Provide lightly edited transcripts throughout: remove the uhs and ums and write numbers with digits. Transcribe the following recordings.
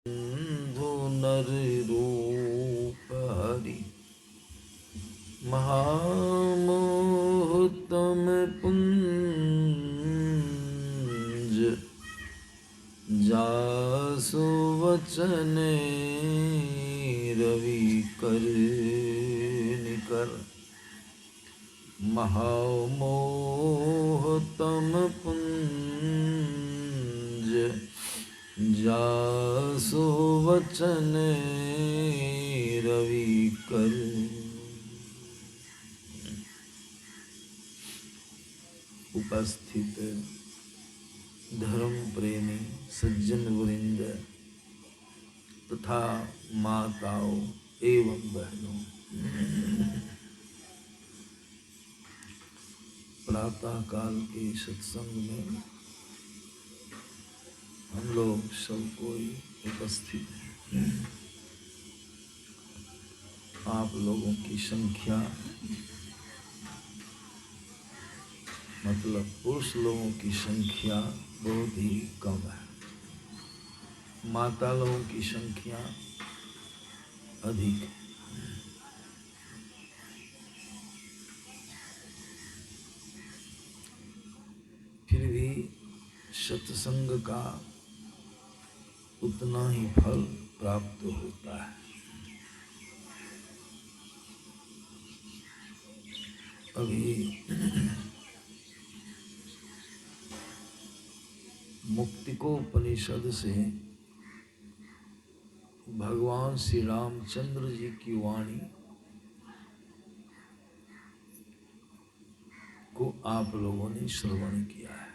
सिंधु नर रूप हरि महामोहतम पुंज जासु वचन रवि कर निकर महामोहतम पुंज जासु वचन रवि कर। उपस्थित धर्म प्रेमी सज्जन वृंद तथा माताओं एवं बहनों, प्रातः काल के सत्संग में हम लोग सब कोई उपस्थित हैं। आप लोगों की संख्या मतलब पुरुष लोगों की संख्या बहुत ही कम है, माता लोगों की संख्या अधिक है। फिर भी सत्संग का उतना ही फल प्राप्त होता है। अभी मुक्तिकोपनिषद से भगवान श्री रामचंद्र जी की वाणी को आप लोगों ने श्रवण किया है।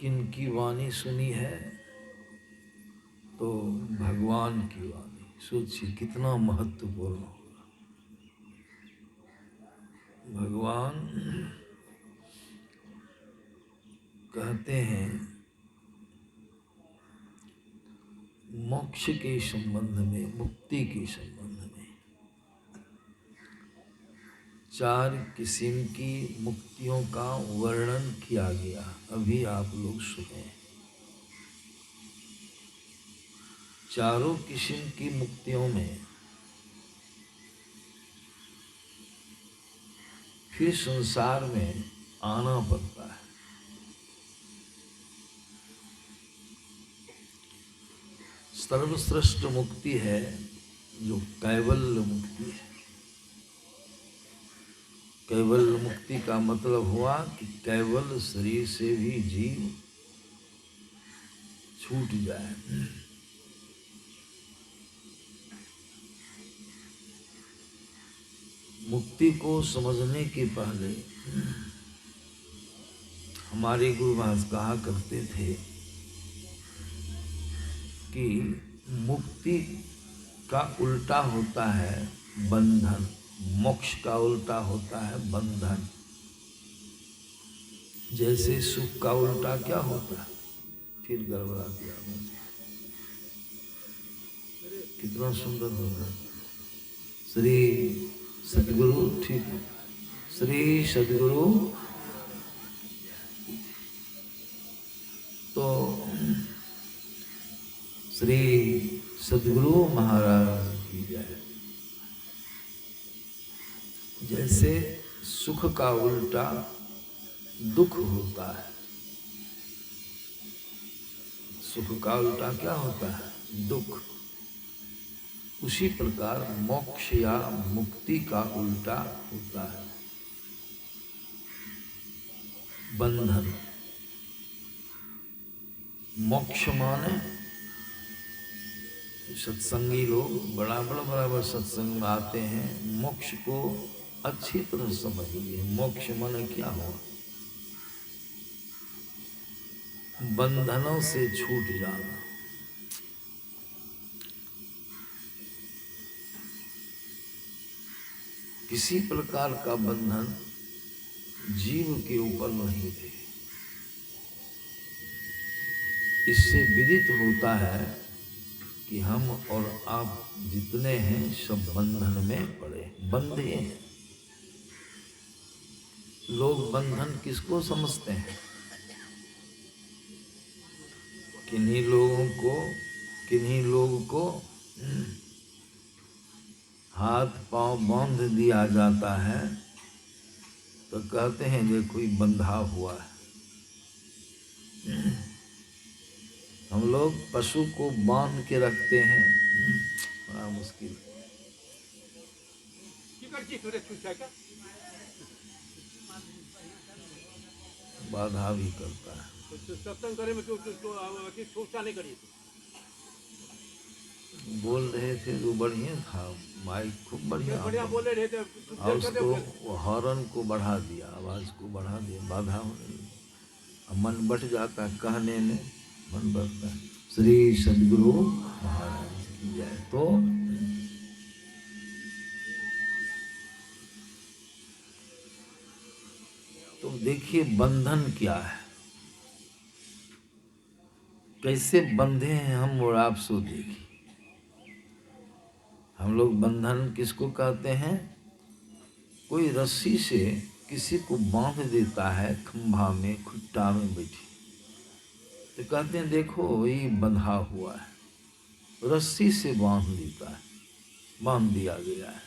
किनकी वाणी सुनी है? तो भगवान की वाणी। सोचिए कितना महत्वपूर्ण होगा। भगवान कहते हैं मोक्ष के संबंध में, मुक्ति के संबंध में 4 किस्म की मुक्तियों का वर्णन किया गया। अभी आप लोग सुने। चारों किस्म की मुक्तियों में फिर संसार में आना पड़ता है। सर्वश्रेष्ठ मुक्ति है जो कैवल्य मुक्ति है। कैवल्य मुक्ति का मतलब हुआ कि कैवल्य शरीर से भी जीव छूट जाए। मुक्ति को समझने के पहले हमारे गुरु महाराज कहा करते थे कि मुक्ति का उल्टा होता है बंधन, मोक्ष का उल्टा होता है बंधन। जैसे सुख का उल्टा क्या होता है? फिर गड़बड़ा दिया मुझे। कितना सुंदर होगा। श्री सद्गुरु, ठीक, श्री सद्गुरु। तो श्री सद्गुरु महाराज की जय। जैसे सुख का उल्टा दुख होता है, सुख का उल्टा क्या होता है? दुख। उसी प्रकार मोक्ष या मुक्ति का उल्टा होता है बंधन। मोक्ष माने सत्संगी लोग बराबर सत्संग में आते हैं। मोक्ष को अच्छी तरह समझिए। मोक्ष माने क्या हुआ? बंधनों से छूट जाना। किसी प्रकार का बंधन जीव के ऊपर नहीं है। इससे विदित होता है कि हम और आप जितने हैं सब बंधन में पड़े, बंधे हैं। लोग बंधन किसको समझते हैं? किन्हीं लोगों को हाथ पांव बांध दिया जाता है तो कहते हैं देखो कोई बंधा हुआ है। हम लोग पशु को बांध के रखते हैं, बड़ा मुश्किल, बाधा भी करता है। सत्संग करे में सोचा नहीं करिए। बोल रहे थे तो बढ़िया था, माइक खूब बढ़िया बोले रहे थे और उसको हॉर्न को बढ़ा दिया, आवाज को बढ़ा दिया, बाधा होने लगी। मन बट जाता है, कहने में मन बढ़ता है। श्री सद्गुरु महाराज की जय। तो देखिए बंधन क्या है, कैसे बंधे हैं हम और आप। सो देखिए हम लोग बंधन किसको कहते हैं? कोई रस्सी से किसी को बांध देता है खंभा में, खुट्टा में बैठी, तो कहते हैं देखो ये बंधा हुआ है, रस्सी से बांध देता है, बांध दिया गया है।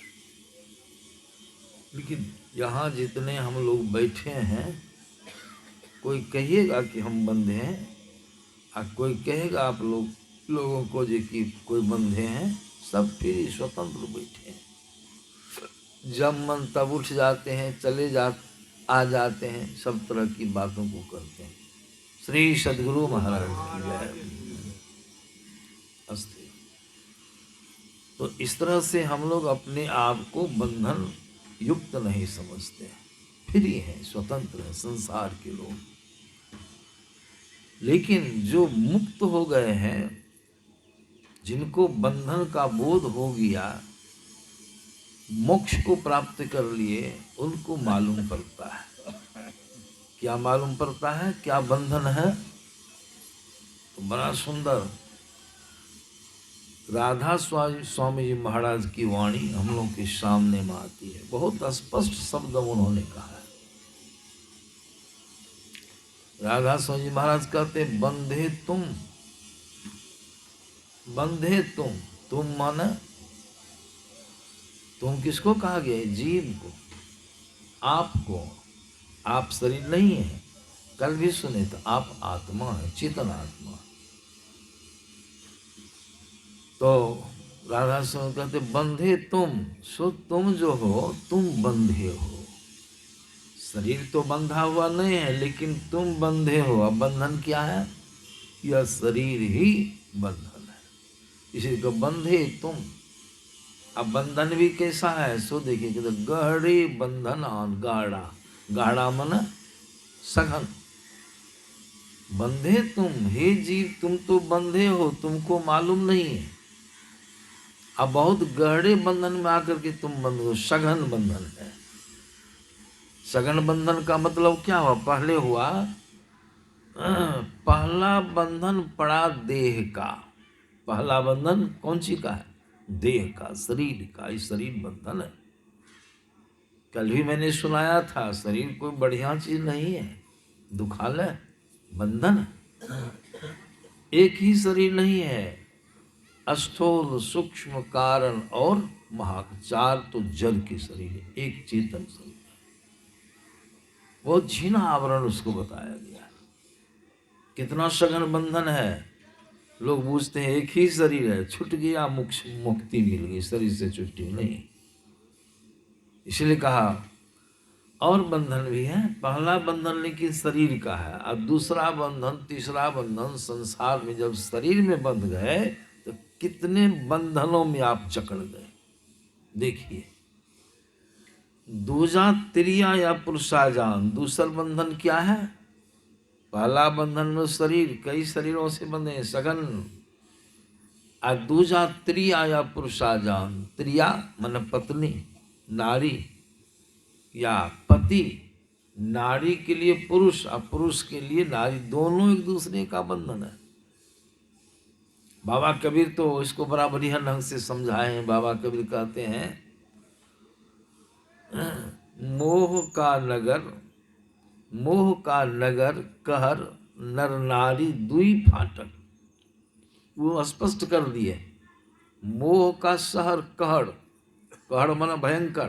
लेकिन यहाँ जितने हम लोग बैठे हैं, कोई कहिएगा कि हम बंधे हैं और कोई कहेगा आप लोगों को जो कि कोई बंधे हैं, सब फिर स्वतंत्र बैठे हैं। जब मन तब उठ जाते हैं, आ जाते हैं, सब तरह की बातों को करते हैं। श्री सद्गुरु महाराज की जय। अस्ते। तो इस तरह से हम लोग अपने आप को बंधन युक्त नहीं समझते, फ्री हैं, स्वतंत्र हैं संसार के लोग। लेकिन जो मुक्त हो गए हैं, जिनको बंधन का बोध हो गया, मोक्ष को प्राप्त कर लिए, उनको मालूम पड़ता है। क्या मालूम पड़ता है? क्या बंधन है? तो बड़ा सुंदर राधा स्वामी जी महाराज की वाणी हम लोग के सामने में आती है। बहुत स्पष्ट शब्द उन्होंने कहा है। राधा स्वामी जी महाराज कहते बंधे तुम माने तुम किसको कहा गया है? जीव को, आपको। आप शरीर नहीं है, कल भी सुने तो आप आत्मा है, चेतन आत्मा। तो राधा स्वामी कहते बंधे तुम, सो तुम जो हो तुम बंधे हो। शरीर तो बंधा हुआ नहीं है, लेकिन तुम बंधे हो। अब बंधन क्या है? यह शरीर ही बंधन है, इसी को बंधे तुम। अब बंधन भी कैसा है सो देखिए कि तो गहरे बंधन और गाढ़ा, गाढ़ा मन सघन। बंधे तुम, हे जीव तुम तो बंधे हो, तुमको मालूम नहीं है। अब बहुत गहरे बंधन में आकर के तुम बंध हो, सघन बंधन है। सघन बंधन का मतलब क्या हुआ? पहले हुआ पहला बंधन पड़ा देह का। पहला बंधन कौन सी का है? देह का, शरीर का। इस शरीर बंधन है। कल भी मैंने सुनाया था, शरीर कोई बढ़िया चीज नहीं है, दुखालय बंधन। एक ही शरीर नहीं है, स्थूल सूक्ष्म कारण और महाचार तो जल के शरीर है, एक चेतन शरीर। बहुत झीना आवरण उसको बताया गया। कितना सघन बंधन है। लोग पूछते हैं एक ही शरीर है, छूट गया मुक्ति मिल गई, शरीर से छुट्टी नहीं। इसलिए कहा और बंधन भी है। पहला बंधन लेकिन शरीर का है, और दूसरा बंधन, तीसरा बंधन संसार में। जब शरीर में बंध गए तो कितने बंधनों में आप जकड़ गए। देखिए दूजा त्रिया या पुरुषाजान। दूसरा बंधन क्या है? पहला बंधन में शरीर, कई शरीरों से बंधे सघन। और दूजा त्रिया या पुरुषाजान। त्रिया मन पत्नी, नारी या पति। नारी के लिए पुरुष और पुरुष के लिए नारी, दोनों एक दूसरे का बंधन है। बाबा कबीर तो इसको बड़ा बढ़िया ढंग से समझाए हैं। बाबा कबीर कहते हैं मोह का नगर कहर नर नारी दुई फाटक। वो स्पष्ट कर दिए। मोह का शहर कहड़, कहड़ माना भयंकर,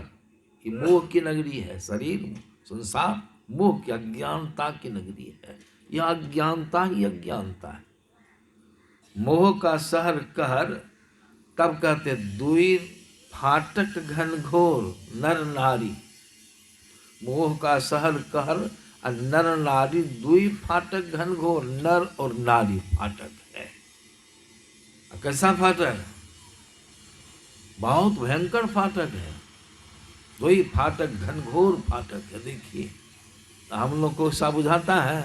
कि मोह की नगरी है शरीर, संसार मोह की अज्ञानता की नगरी है। यह अज्ञानता ही अज्ञानता है। मोह का शहर कहर, तब कहते दुई फाटक घनघोर नर नारी। मोह का शहर कहर और नर नारी दुई फाटक घनघोर, नर और नारी फाटक है। कैसा फाटक? बहुत भयंकर फाटक है। वही फाटक घनघोर फाटक है। देखिए हम लोग को ऐसा बुझाता है,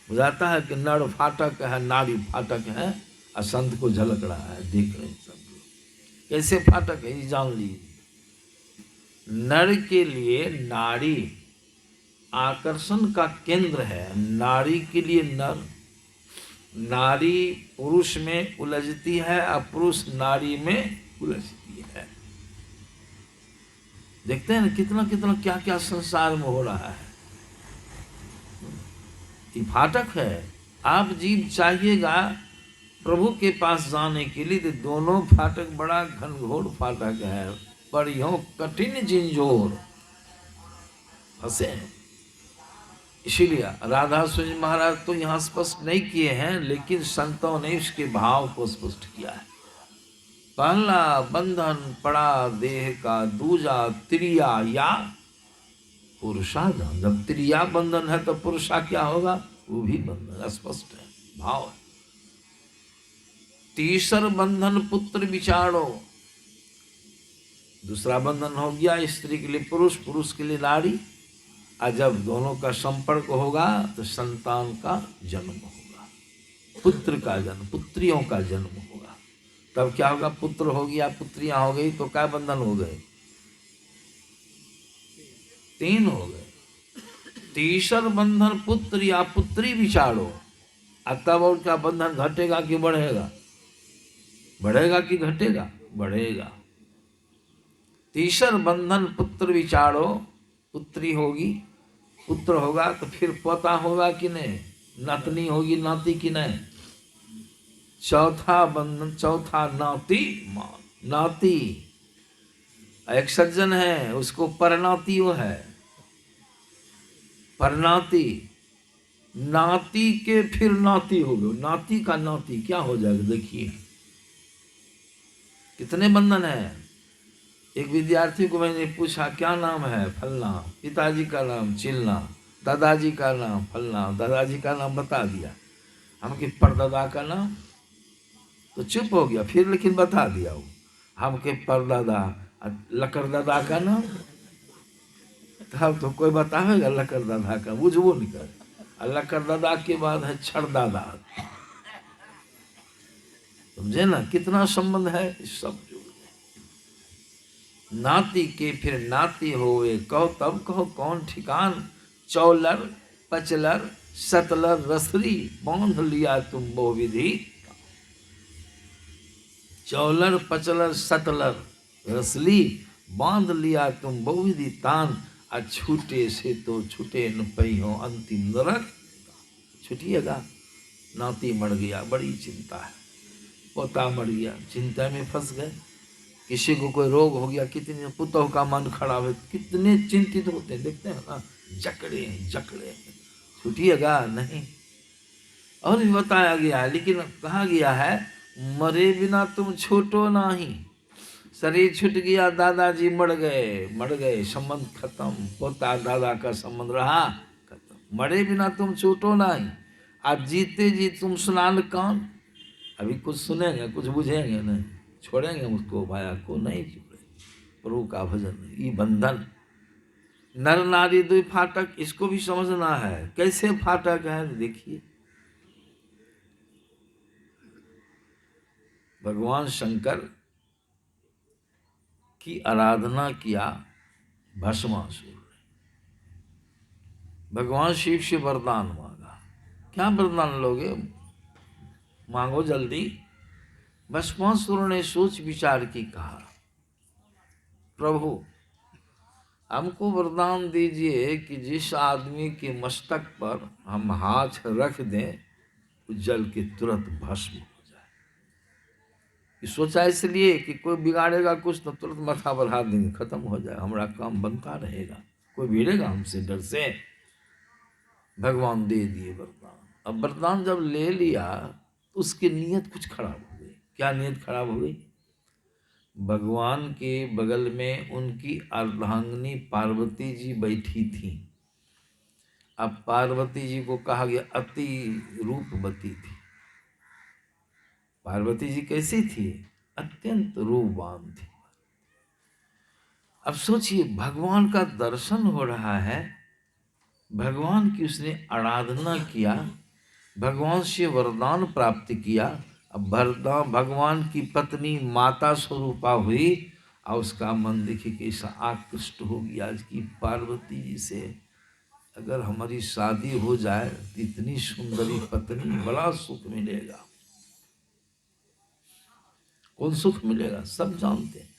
बुझाता है कि नर फाटक है नारी फाटक है, और संत को झलक रहा है, देख रहे हैं सब लोग कैसे फाटक है, ये जान लीजिए। नर के लिए नारी आकर्षण का केंद्र है, नारी के लिए नर। नारी पुरुष में उलझती है और पुरुष नारी में उलझती है। देखते हैं ना कितना कितना क्या क्या संसार में हो रहा है। ये फाटक है। आप जीव चाहिएगा प्रभु के पास जाने के लिए तो दोनों फाटक बड़ा घनघोर फाटक है, पर यूं कठिन झिंझोर फंसे। इसीलिए राधा स्वामी महाराज तो यहाँ स्पष्ट नहीं किए हैं, लेकिन संतों ने इसके भाव को स्पष्ट किया है। पहला बंधन पड़ा देह का, दूजा त्रिया या पुरुषा। जब त्रिया बंधन है तो पुरुषा क्या होगा? वो भी बंधन, स्पष्ट है, भाव है। तीसर बंधन पुत्र विचारो। दूसरा बंधन हो गया स्त्री के लिए पुरुष, पुरुष के लिए नारी। और जब दोनों का संपर्क होगा तो संतान का जन्म होगा, पुत्र का जन्म, पुत्रियों का जन्म होगा। तब क्या होगा? पुत्र हो गया, पुत्रियां हो गई, तो क्या बंधन हो गए? 3 हो गए। तीसर बंधन पुत्र या पुत्री विचारो। तब और क्या बंधन घटेगा कि बढ़ेगा? बढ़ेगा कि घटेगा? बढ़ेगा। तीसर बंधन पुत्र विचारो, पुत्री होगी, पुत्र होगा तो फिर पोता होगा कि नहीं, नातनी होगी, नाती कि नहीं। चौथा बंधन, चौथा नाती, नाती। एक सज्जन है उसको परनाती वो है, परनाती। नाती के फिर नाती हो गए, नाती का नाती क्या हो जाएगा? देखिए कितने बंधन है। एक विद्यार्थी को मैंने पूछा क्या नाम है? फलना। पिताजी का नाम चिलना, दादाजी का नाम फलना, दादाजी का नाम बता दिया। हम के परदादा का नाम, तो चुप हो गया, फिर लेकिन बता दिया वो हम के परदादा। लकर दादा का नाम, तब तो कोई बतावेगा लकर दादा का, बुझबो नहीं कर। लकर दादा के बाद है छड़ दादा। समझे ना कितना संबंध है इस सब। नाती के फिर नाती होवे, कहो तब कहो कौन ठिकान। चौलर पचलर सतलर रसरी, बांध लिया तुम बहु विधि। चौलर पचलर सतलर रसली, बांध लिया तुम बहु विधि तान। आ छूटे से तो छूटे न पई हो अंतिम नरक। छूटिएगा, नाती मर गया, बड़ी चिंता है। पोता मर गया, चिंता में फंस गए। किसी को कोई रोग हो गया, कितने पुतों का मन खराब है, कितने चिंतित होते हैं, देखते हैं ना, जकड़े जकड़े। छूटिएगा नहीं। और भी बताया गया है, लेकिन कहा गया है मरे बिना तुम छूटो नहीं। शरीर छूट गया, दादाजी मर गए, संबंध खत्म, पोता दादा का संबंध रहा खत्म। मरे बिना तुम छूटो नहीं, आज जीते जी तुम सुनान कान। अभी कुछ सुनेंगे, कुछ बुझेंगे नहीं, छोड़ेंगे उसको माया को नहीं छोड़ेंगे। प्रभु का भजन, ये बंधन। नर नारी दुई फाटक, इसको भी समझना है। कैसे फाटक है देखिए। भगवान शंकर की आराधना किया भस्मासुर ने, भगवान शिव से वरदान मांगा। क्या वरदान लोगे? मांगो जल्दी। भस्मासुर ने सोच विचार की कहा, प्रभु हमको वरदान दीजिए कि जिस आदमी के मस्तक पर हम हाथ रख दें, जल के तुरंत भस्म हो जाए। कि सोचा इसलिए कि कोई बिगाड़ेगा कुछ तो तुरंत माथा बढ़ा देंगे, खत्म हो जाए, हमारा काम बनता रहेगा, कोई भिड़ेगा हमसे डर से। भगवान दे दिए वरदान। अब वरदान जब ले लिया तो उसकी नीयत कुछ खराब हो गई। क्या नीयत खराब हो गई? भगवान के बगल में उनकी अर्धांगिनी पार्वती जी बैठी थी। अब पार्वती जी को कहा गया अति रूपवती थी। पार्वती जी कैसी थी? अत्यंत रूपवान थी। अब सोचिए, भगवान का दर्शन हो रहा है, भगवान की उसने आराधना किया, भगवान से वरदान प्राप्त किया। अब भगवान की पत्नी माता स्वरूपा हुई और उसका मन देखिए कैसा आकृष्ट हो गया आज की पार्वती जी से। अगर हमारी शादी हो जाए तो इतनी सुंदरी पत्नी, बड़ा सुख मिलेगा। कौन सुख मिलेगा सब जानते हैं,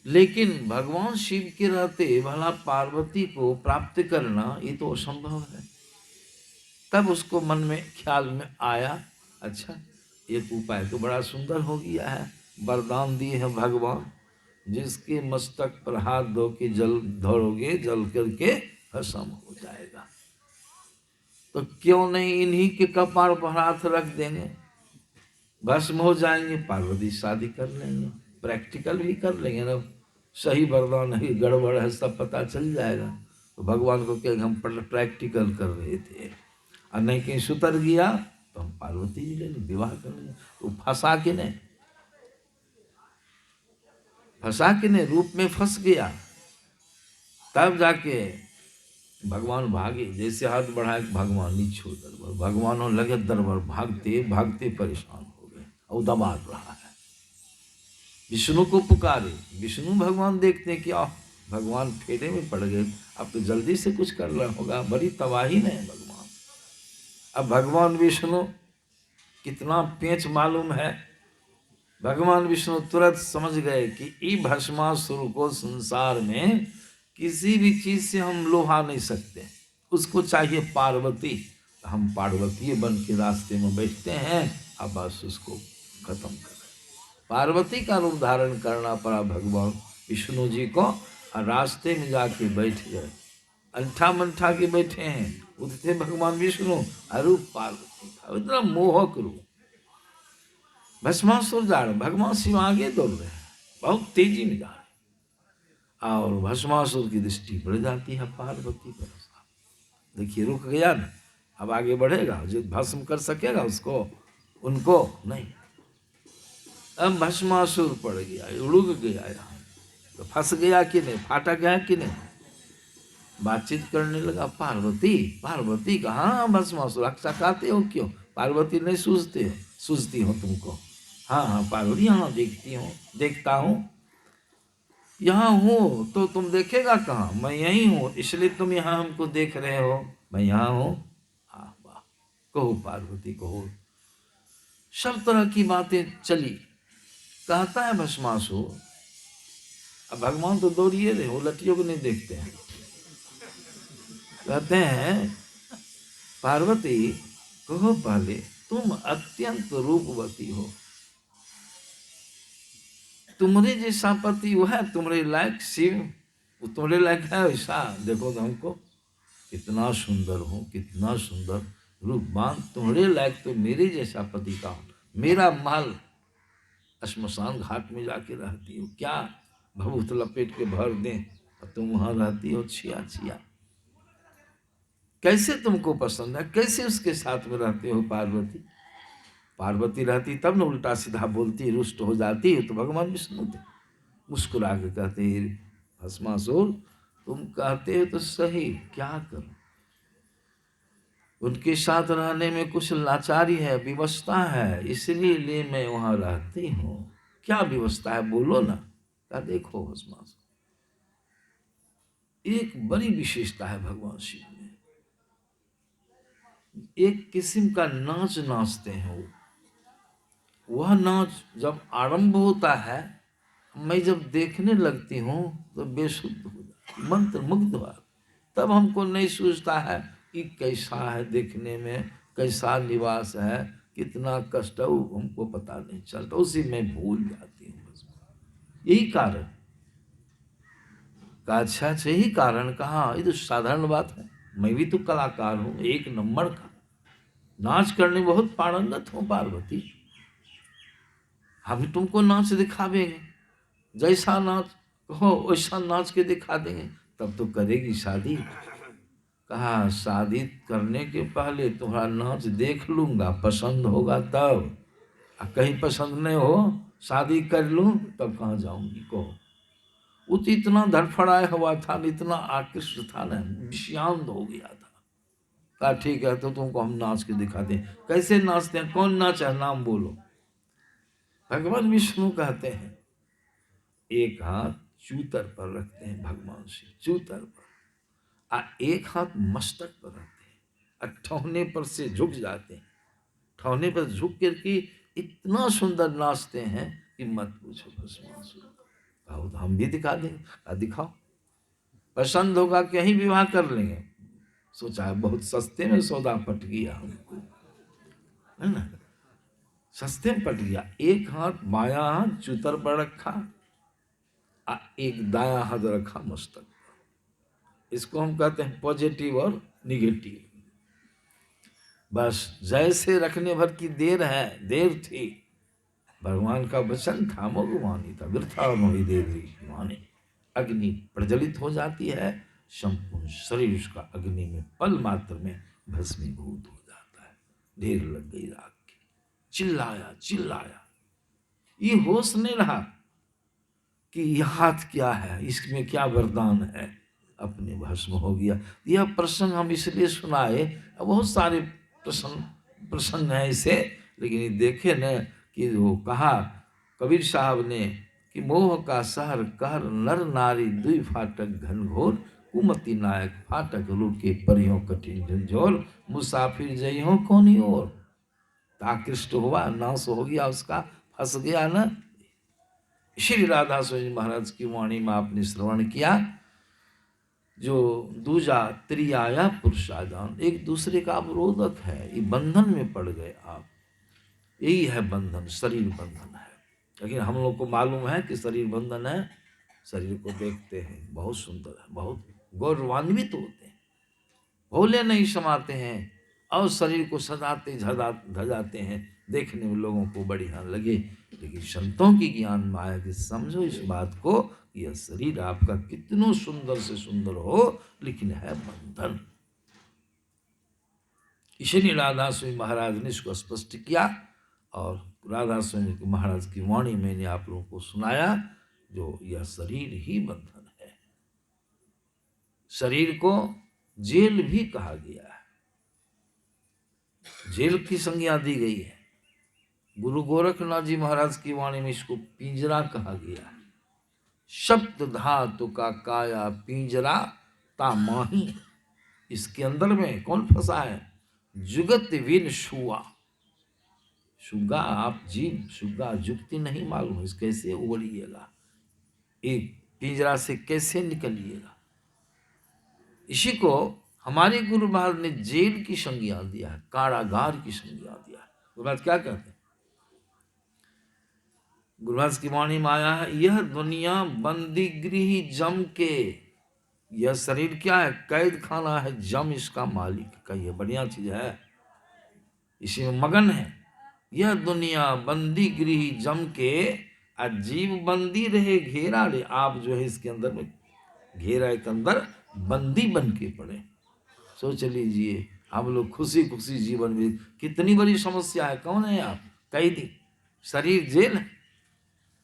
लेकिन भगवान शिव के रहते भला पार्वती को प्राप्त करना ये तो असंभव है। तब उसको मन में ख्याल में आया, अच्छा एक उपाय तो बड़ा सुंदर हो गया है, वरदान दिए हैं भगवान, जिसके मस्तक पर हाथ धो के जल धरोगे जल करके भस्म हो जाएगा। तो क्यों नहीं इन्हीं के कपार पर हाथ रख देंगे, भस्म हो जाएंगे, पार्वती शादी कर लेंगे, प्रैक्टिकल भी कर लेंगे ना। सही वरदान है गड़बड़ है सब पता चल जाएगा। तो भगवान को क्या हम प्रैक्टिकल कर रहे थे, और नहीं कहीं सुतर गया तो हम पार्वती जी ले लें, विवाह कर लेंगे। तो फंसा के ने रूप में फंस गया। तब जाके भगवान भागे, जैसे हाथ बढ़ाए भगवान नीचे दरबार, भगवानों लगे दरबार, भागते भागते परेशान हो गए और दबा रहा है। विष्णु को पुकारे, विष्णु भगवान देखते हैं कि भगवान फेरे में पड़ गए, अब तो जल्दी से कुछ करना होगा, बड़ी तबाही नहीं भगवान। अब भगवान विष्णु कितना पेंच मालूम है, भगवान विष्णु तुरंत समझ गए कि ई भस्मासुर को संसार में किसी भी चीज से हम लोहा नहीं सकते, उसको चाहिए पार्वती। तो हम पार्वती बन के रास्ते में बैठते हैं, अब बस उसको खत्म कर। पार्वती का रूप धारण करना पड़ा भगवान विष्णु जी को, और रास्ते में जाके बैठ गए, अंठा मंठा के बैठे हैं, उठते भगवान विष्णु अरूप पार्वती था, इतना मोहक रूप। भस्मासुर जा रहे, भगवान शिव आगे दौड़ रहे हैं, बहुत तेजी में जा रहे, और भस्मासुर की दृष्टि बढ़ जाती है पार्वती पर। देखिए रुक गया ना, अब आगे बढ़ेगा, जो भस्म कर सकेगा उसको, उनको नहीं। अब भस्मासुर पड़ गया, रुक गया, यहाँ तो फंस गया कि नहीं, फाटा गया कि नहीं। बातचीत करने लगा, पार्वती पार्वती कहाँ भस्मासुर, अक्सकाते हो क्यों, पार्वती नहीं सूझती हो तुमको। हाँ हाँ पार्वती, हाँ देखता हूँ, यहाँ हूँ तो तुम देखेगा कहाँ, मैं यहीं हूँ, इसलिए तुम यहाँ हमको देख रहे हो, मैं यहाँ हूँ। हाँ वाह, कहो पार्वती कहो। सब तरह की बातें चली। कहता है भस्मासुर, अब भगवान तो दौड़िए रहे, वो लटियों को नहीं देखते हैं। कहते हैं पार्वती कहो पहले, तुम अत्यंत रूपवती हो, तुम्हारे जैसा पति वो है, तुम्हारे लायक शिव वो तुम्हारे लायक है ऐसा, देखो तो हमको कितना सुंदर हो, कितना सुंदर रूपवान, तुम्हारे लायक तो मेरे जैसा पति का हो। मेरा महल श्मशान घाट में जाके रहती हो, क्या भभूत लपेट के भर दें और तुम वहां रहती हो छिया छिया। कैसे तुमको पसंद है, कैसे उसके साथ में रहते हो पार्वती। पार्वती रहती तब न उल्टा सीधा बोलती, रुष्ट हो जाती, तो भगवान विष्णु थे, मुस्कुरा के कहते भस्मासुर तुम कहते हो तो सही, क्या करूं, उनके साथ रहने में कुछ लाचारी है, विवशता है, इसलिए मैं वहां रहती हूँ। क्या व्यवस्था है बोलो ना। क्या देखो भस्मासुर, एक बड़ी विशेषता है भगवान शिव में, एक किस्म का नाच नाचते हैं वो। वह नाच जब आरंभ होता है, मैं जब देखने लगती हूँ तो बेसुध हो जाती, मंत्र मुग्ध हुआ। तब हमको नहीं सूझता है कि कैसा है देखने में, कैसा निवास है, कितना कष्ट है वो हमको पता नहीं चलता, उसी में भूल जाती हूँ बस। यही कारण का, अच्छा यही कारण कहा, ये तो साधारण बात है। मैं भी तो कलाकार हूँ, एक नंबर का नाच करने बहुत पारंगत हूँ पार्वती। हम तुमको नाच दिखा देंगे, जैसा नाच कहो वैसा नाच के दिखा देंगे, तब तो करेगी शादी। कहा शादी करने के पहले तुम्हारा नाच देख लूंगा, पसंद होगा तब, कहीं पसंद नहीं हो शादी कर लूं तब कहाँ जाऊंगी कहो। वो तो इतना धड़फड़ाया हुआ था, इतना आकृष्ट था ना, विषयांत हो गया था। कहा ठीक है तो तुमको हम नाच के दिखा दें। कैसे नाचते हैं, कौन नाच है, नाम बोलो। भगवान विष्णु कहते हैं एक हाथ चूतर पर रखते हैं भगवान शिव, चूतर पर, और एक हाथ मस्तक पर रखते हैं, और ठौने पर से झुक जाते हैं। ठौने पर झुक करके इतना सुंदर नाचते हैं कि मत पूछो भस्मासुर। कहो तो हम भी दिखा देंगे, दिखाओ, पसंद होगा कि यही विवाह कर लेंगे। सोचा है बहुत सस्ते में सौदा पट गया हमको, है ना, सस्ते में पट गया। एक हाथ बायां हाथ चूतर पर रखा, एक दायां हाथ रखा मस्तक पर। इसको हम कहते हैं पॉजिटिव और निगेटिव। बस जैसे रखने भर की देर है, देर थी, भगवान का वचन था मगुवानी था, वृथा मोहि देर माने। अग्नि प्रज्वलित हो जाती है, संपूर्ण शरीर उसका अग्नि में पल मात्र में भस्मीभूत हो जाता है। ढेर लग गई राग की। चिल्लाया चिल्लाया, ये होश नहीं रहा कि यह हाथ क्या है, इसमें क्या वरदान है, अपने भस्म हो गया। यह प्रसंग हम इसलिए सुनाए, बहुत सारे प्रसंग हैं इसे, लेकिन देखे न कि वो कहा कबीर साहब ने कि मोह का सहर कहर नर नारी दुई फाटक घनघोर, कुमति नायक फाटक रुके परियों कठिन झंझोर, मुसाफिर जइयों कौनी ओर। आकृष्ट हुआ, नाश हो गया उसका, फंस गया ना। श्री राधा स्वामी महाराज की वाणी में आपने श्रवण किया, जो दूजा त्रियाया पुरुषादान, एक दूसरे का अवरोधक है, ये बंधन में पड़ गए आप। यही है बंधन, शरीर बंधन है। लेकिन हम लोग को मालूम है कि शरीर बंधन है, शरीर को देखते हैं बहुत सुंदर है, बहुत गौरवान्वित होते हैं, भोले नहीं समाते हैं, और शरीर को सजाते धजाते हैं, देखने में लोगों को बढ़िया लगे। लेकिन संतों की ज्ञान में आया कि समझो इस बात को, यह शरीर आपका कितनों सुंदर से सुंदर हो, लेकिन है बंधन। इसलिए राधा स्वामी महाराज ने इसको स्पष्ट किया, और राधा स्वामी महाराज की वाणी मैंने आप लोगों को सुनाया, जो यह शरीर ही बंधन है। शरीर को जेल भी कहा गया है, जेल की संज्ञा दी गई है। गुरु गोरखनाथ जी महाराज की वाणी में इसको पिंजरा कहा गया है। शब्द धातु का काया पिंजरा ता माही, इसके अंदर में कौन फंसा है, जुगत विन शुआ। सुगा आप जीव, सुगा जुगती नहीं मालूम, इस कैसे उबलिएगा, एक पिंजरा से कैसे निकलिएगा। इसी को हमारे गुरु महाराज ने जेल की संज्ञा दिया है, कारागार की संज्ञा दिया है। गुरु महाराज क्या कहते हैं, गुरु महाराज की वाणी में आया है, यह दुनिया बंदी गृह जम के, यह शरीर क्या है, कैद खाना है, जम इसका मालिक का, यह बढ़िया चीज है, इसी में मगन है। यह दुनिया बंदी गृह जम के, अजीब बंदी रहे घेरा रे। आप जो है इसके अंदर में घेरा के अंदर बंदी बन के पड़े। सोच लीजिए हम लोग खुशी खुशी जीवन में, कितनी बड़ी समस्या है। कौन है आप, कैदी, शरीर जेल है।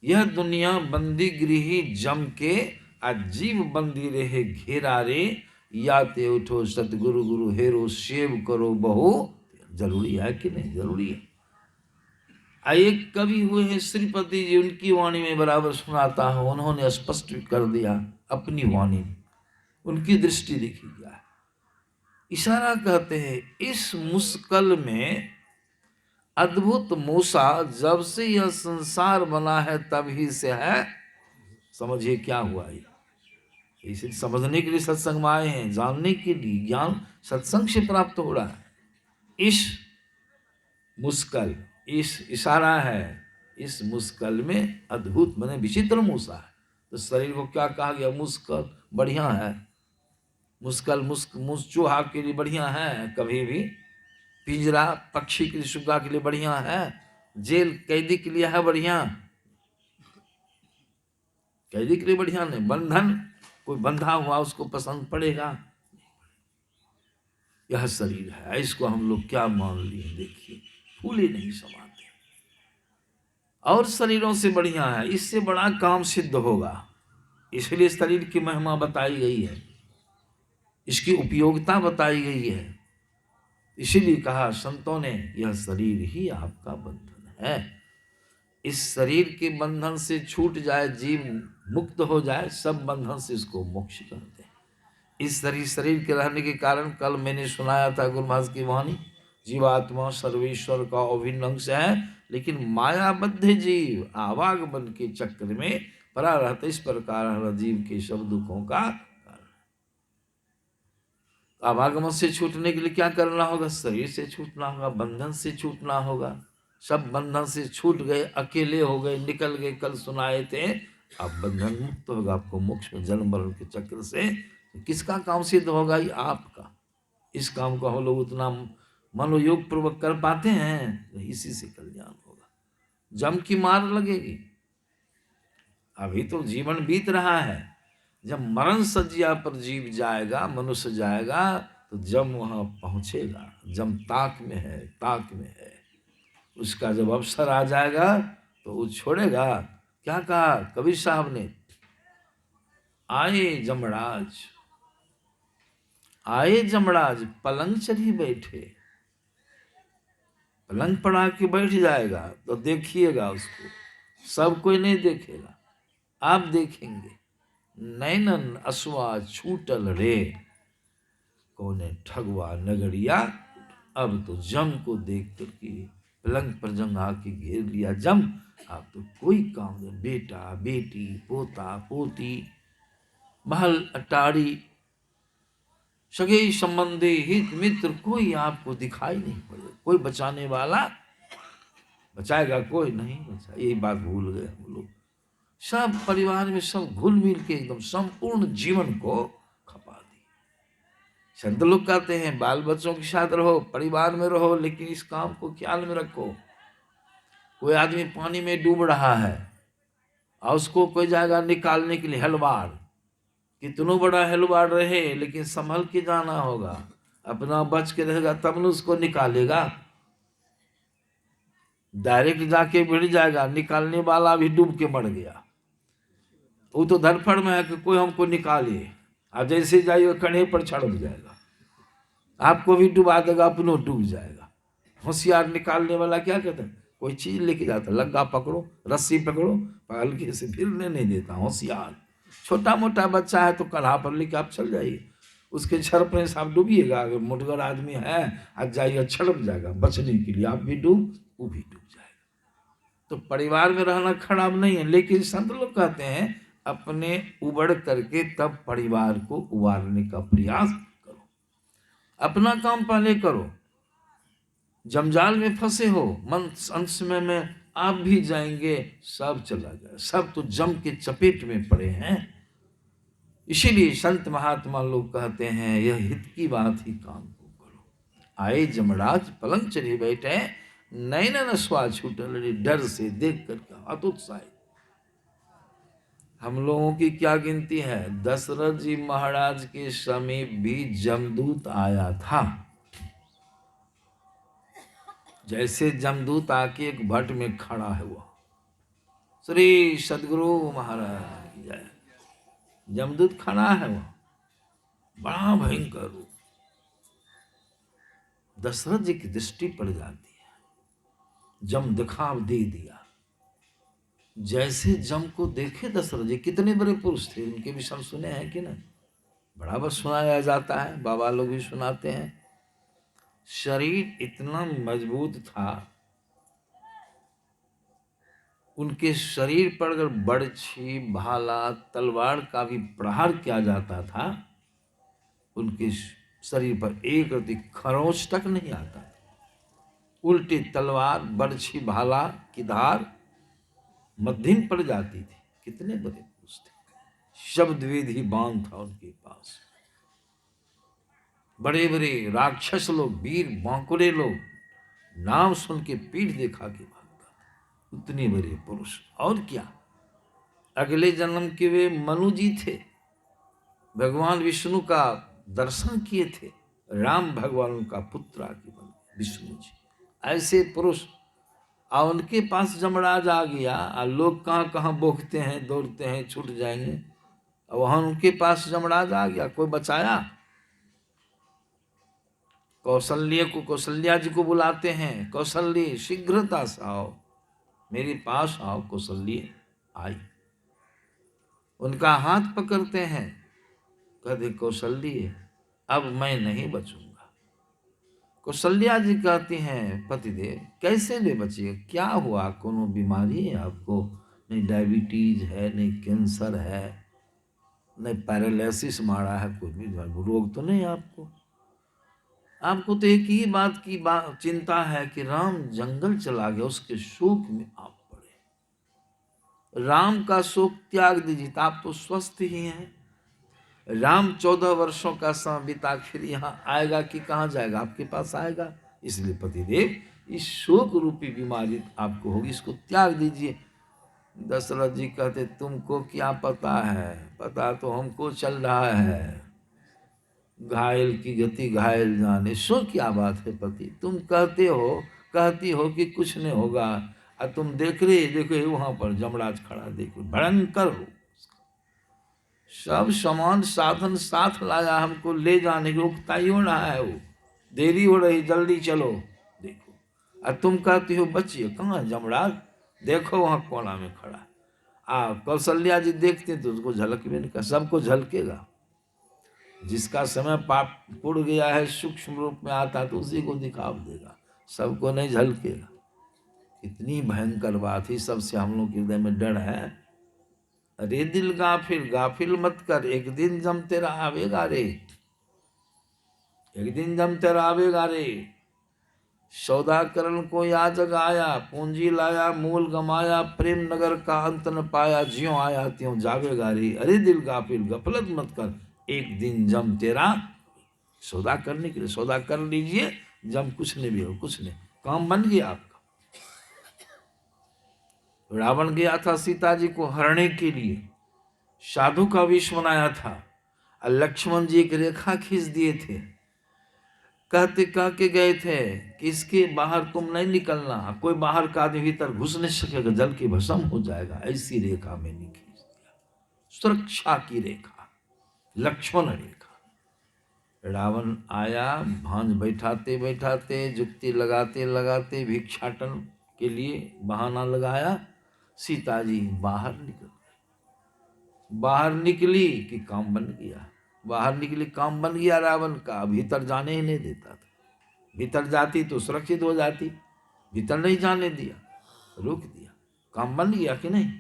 यह दुनिया बंदी गृह जम के, अजीब बंदी रहे घेरा रे, या ते उठो सतगुरु गुरु हेरो, सेव करो बहु। जरूरी है कि नहीं, जरूरी है। एक कवि हुए हैं श्रीपति जी, उनकी वाणी में बराबर सुनाता हूं, उन्होंने स्पष्ट कर दिया अपनी वाणी, उनकी दृष्टि देखी क्या है। इशारा कहते हैं, इस मुश्किल में अद्भुत मूसा, जब से यह संसार बना है तभी से है। समझिए क्या हुआ ये, इसे समझने के लिए सत्संग में आए हैं, जानने के लिए। ज्ञान सत्संग से प्राप्त हो रहा है। इस मुस्कल, इस इशारा है, इस मुस्कल में अद्भुत माने विचित्र मूसा है। तो शरीर को क्या कहा गया? मुस्कल, बढ़िया है। मुस्कल चूहा के लिए बढ़िया है, कभी भी पिंजरा पक्षी के लिए, सुग्गा के लिए बढ़िया है, जेल कैदी के लिए है बढ़िया, कैदी के लिए बढ़िया नहीं। बंधन, कोई बंधा हुआ उसको पसंद पड़ेगा? यह शरीर है, इसको हम लोग क्या मान लिए, देखिए फूल ही नहीं समाते। और शरीरों से बढ़िया है, इससे बड़ा काम सिद्ध होगा, इसलिए शरीर की महिमा बताई गई है, इसकी उपयोगिता बताई गई है। इसीलिए कहा संतों ने, यह शरीर ही आपका बंधन है। इस शरीर के बंधन से छूट जाए, जीव मुक्त हो जाए, सब बंधन से इसको मोक्ष कहते हैं। इस शरीर के रहने के कारण, कल मैंने सुनाया था गुरु महाराज की वाणी, जीवात्मा सर्वेश्वर का अभिन्न अंश है, लेकिन मायाबद्ध जीव आवागमन के चक्र में पड़ा रहता, इस प्रकार हर जीव के सब दुखों का कारण। आवागमन से छूटने के लिए क्या करना होगा? शरीर से छूटना होगा, बंधन से छूटना होगा। सब बंधन से छूट गए, अकेले हो गए, निकल गए, कल सुनाए थे। अब बंधन मुक्त होगा, आपको मोक्ष में जन्म मरण के चक्र से। किसका काम सिद्ध होगा? ये आपका। इस काम को हम लोग उतना मनोयोग पूर्वक कर पाते हैं, तो इसी से कल्याण होगा। जम की मार लगेगी, अभी तो जीवन बीत रहा है, जब मरण सज्जा पर जीव जाएगा, मनुष्य जाएगा, तो जम वहां पहुंचेगा। जम ताक में है, ताक में है। उसका जब अवसर आ जाएगा तो वो छोड़ेगा। क्या कहा कबीर साहब ने? आए जमराज, आए जमराज पलंग चढ़ी बैठे। पलंग पड़ा के बैठ जाएगा तो देखिएगा उसको, सब कोई नहीं देखेगा, आप देखेंगे। नैनन असुआ छूटल रे, कौने ठगवा नगरिया। अब तो जम को देख करके पलंग पर जंग आके घेर लिया जम। अब तो कोई काम नहीं, बेटा बेटी पोता पोती महल अटारी सगे संबंधी हित मित्र कोई आपको दिखाई नहीं पड़े। कोई बचाने वाला, बचाएगा कोई नहीं बचा। यही बात भूल गए हम लोग। सब परिवार में सब घुल मिल के एकदम संपूर्ण जीवन को खपा दी। संत लोग कहते हैं बाल बच्चों के साथ रहो, परिवार में रहो, लेकिन इस काम को ख्याल में रखो। कोई आदमी पानी में डूब रहा है और उसको कोई जाएगा निकालने के लिए, हेलवाड़, कितनों बड़ा हेलवाड़ रहे लेकिन संभल के जाना होगा, अपना बच के रहेगा तब न उसको निकालेगा। डायरेक्ट जाके भिड़ जाएगा, निकालने वाला भी डूब के मर गया। वो तो धड़फड़ में है कि कोई हमको निकाले, अब जैसे जाइए कड़े पर छड़क जाएगा, आपको भी डुबा देगा, अपनों डूब जाएगा। होशियार निकालने वाला क्या कहता है? कोई चीज लेके जाता, लग्गा पकड़ो, रस्सी पकड़ो, हल्के से फिरने नहीं देता। होशियार छोटा मोटा बच्चा है तो कन्हा पर लेके आप चल जाइए, उसके छड़पने से आप डूबिएगा। अगर मुठगर आदमी है आज जाइए, छड़प जाएगा, बचने के लिए आप भी डूब, वो भी डूब जाएगा। तो परिवार में रहना खराब नहीं है, लेकिन संत लोग कहते हैं अपने उबड़ करके तब परिवार को उबारने का प्रयास करो। अपना काम पहले करो। जंजाल में फंसे हो, मन अंत समय में आप भी जाएंगे, सब चला जाए। सब तो जम के चपेट में पड़े हैं। इसीलिए संत महात्मा लोग कहते हैं यह हित की बात ही काम को करो। आए जमराज पलंग चढ़े बैठे, नैनन स्वा छूटल, डर से देख कर अतुत्साहित। हम लोगों की क्या गिनती है? दशरथ जी महाराज के समीप भी जमदूत आया था। जैसे जमदूत आके एक भट्ट में खड़ा हुआ, श्री सदगुरु महाराज की जय। जमदूत खड़ा है वह, बड़ा भयंकर रूप। दशरथ जी की दृष्टि पड़ जाती है, जम दिखाव दे दिया। जैसे जम को देखे दशरथ जी, कितने बड़े पुरुष थे, उनके भी सब सुने हैं कि नहीं? बराबर सुनाया जाता है, बाबा लोग भी सुनाते हैं। शरीर इतना मजबूत था, उनके शरीर पर अगर बर्छी भाला तलवार का भी प्रहार किया जाता था, उनके शरीर पर एक रति खरोंच तक नहीं आता था। उल्टी तलवार, बरछी, भाला की धार मध्यम पड़ जाती थी। कितने बड़े पुरुष थे, शब्द विधि बाण था उनके पास। बड़े बड़े राक्षस लोग, वीर बांकुरे लोग नाम सुन के पीठ दिखा के भागता था। उतने बड़े पुरुष। और क्या, अगले जन्म के वे मनु जी थे, भगवान विष्णु का दर्शन किए थे, राम भगवान उनका पुत्र आके बन विष्णु जी। ऐसे पुरुष, और उनके पास जमराज आ गया, और लोग कहाँ कहाँ बोखते हैं, दौड़ते हैं, छूट जाएंगे, और वहां उनके पास जमराज आ गया, कोई बचाया? कौशल्या जी को बुलाते हैं, कौशल्य शीघ्रता से आओ, मेरे पास आओ। कौशल्य आई, उनका हाथ पकड़ते हैं, कहते कौशल्य अब मैं नहीं बचूंगा। कौशल्या जी कहती हैं, पतिदेव कैसे ले बचिए, क्या हुआ, कोनो बीमारी है आपको? नहीं डायबिटीज है, नहीं कैंसर है, नहीं पैरालिसिस मारा है, कोई भी रोग तो नहीं आपको? आपको तो एक ही बात की चिंता है कि राम जंगल चला गया, उसके शोक में आप पड़े। राम का शोक त्याग दीजिए, तो आप तो स्वस्थ ही हैं। राम 14 वर्षों का समय बिता फिर यहाँ आएगा कि कहाँ जाएगा? आपके पास आएगा। इसलिए पतिदेव, इस शोक रूपी बीमारी आपको होगी, इसको त्याग दीजिए। दशरथ जी कहते, तुमको क्या पता है, पता तो हमको चल रहा है, घायल की गति घायल जाने। सो क्या बात है पति, तुम कहती हो कि कुछ नहीं होगा, और तुम देखो वहां पर जमराज खड़ा, देखो भयंकर हो, सब सामान साधन साथ लाया, हमको ले जाने की उकताई हो रहा है, वो देरी हो रही, जल्दी चलो। देखो, और तुम कहती हो बचिए, कहाँ जमराज? देखो वहां कोना में खड़ा। कौशल्या जी देखते तो उसको झलक भी नहीं कर, सबको झलकेगा। जिसका समय पाप पुड़ गया है, सूक्ष्म रूप में आता तो उसी को दिखाव देगा, सबको नहीं झलकेगा। इतनी भयंकर बात ही, सबसे हम लोग के हृदय में डर है। अरे दिल गाफिल, गाफिल मत कर, एक दिन जम तेरा आवेगा रे, एक दिन जम तेरा आवेगा रे। सौदा करण को या जग आया, पूंजी लाया मूल गमाया, प्रेम नगर का अंत न पाया, ज्यों आया त्यों जावेगा रे। अरे दिल गाफिल, गफलत मत कर, एक दिन जम तेरा। सौदा करने के लिए सौदा कर लीजिए, जम कुछ नहीं भी हो, कुछ नहीं, काम बन गया आपका। रावण गया था सीता जी को हरने के लिए, साधु का विष बनाया था, और लक्ष्मण जी एक रेखा खींच दिए थे, कह के गए थे कि इसके बाहर तुम नहीं निकलना, कोई बाहर का आदमी भीतर घुस नहीं सकेगा, जल के भस्म हो जाएगा। ऐसी रेखा मैंने खींच दिया, सुरक्षा की रेखा, लक्ष्मण रेखा। रावण आया, भांज बैठाते बैठाते, जुक्ति लगाते लगाते, भिक्षाटन के लिए बहाना लगाया, सीता जी बाहर निकल गई। बाहर निकली कि काम बन गया, बाहर निकली काम बन गया रावण का, भीतर जाने ही नहीं देता था। भीतर जाती तो सुरक्षित हो जाती, भीतर नहीं जाने दिया, रोक दिया, काम बन गया कि नहीं।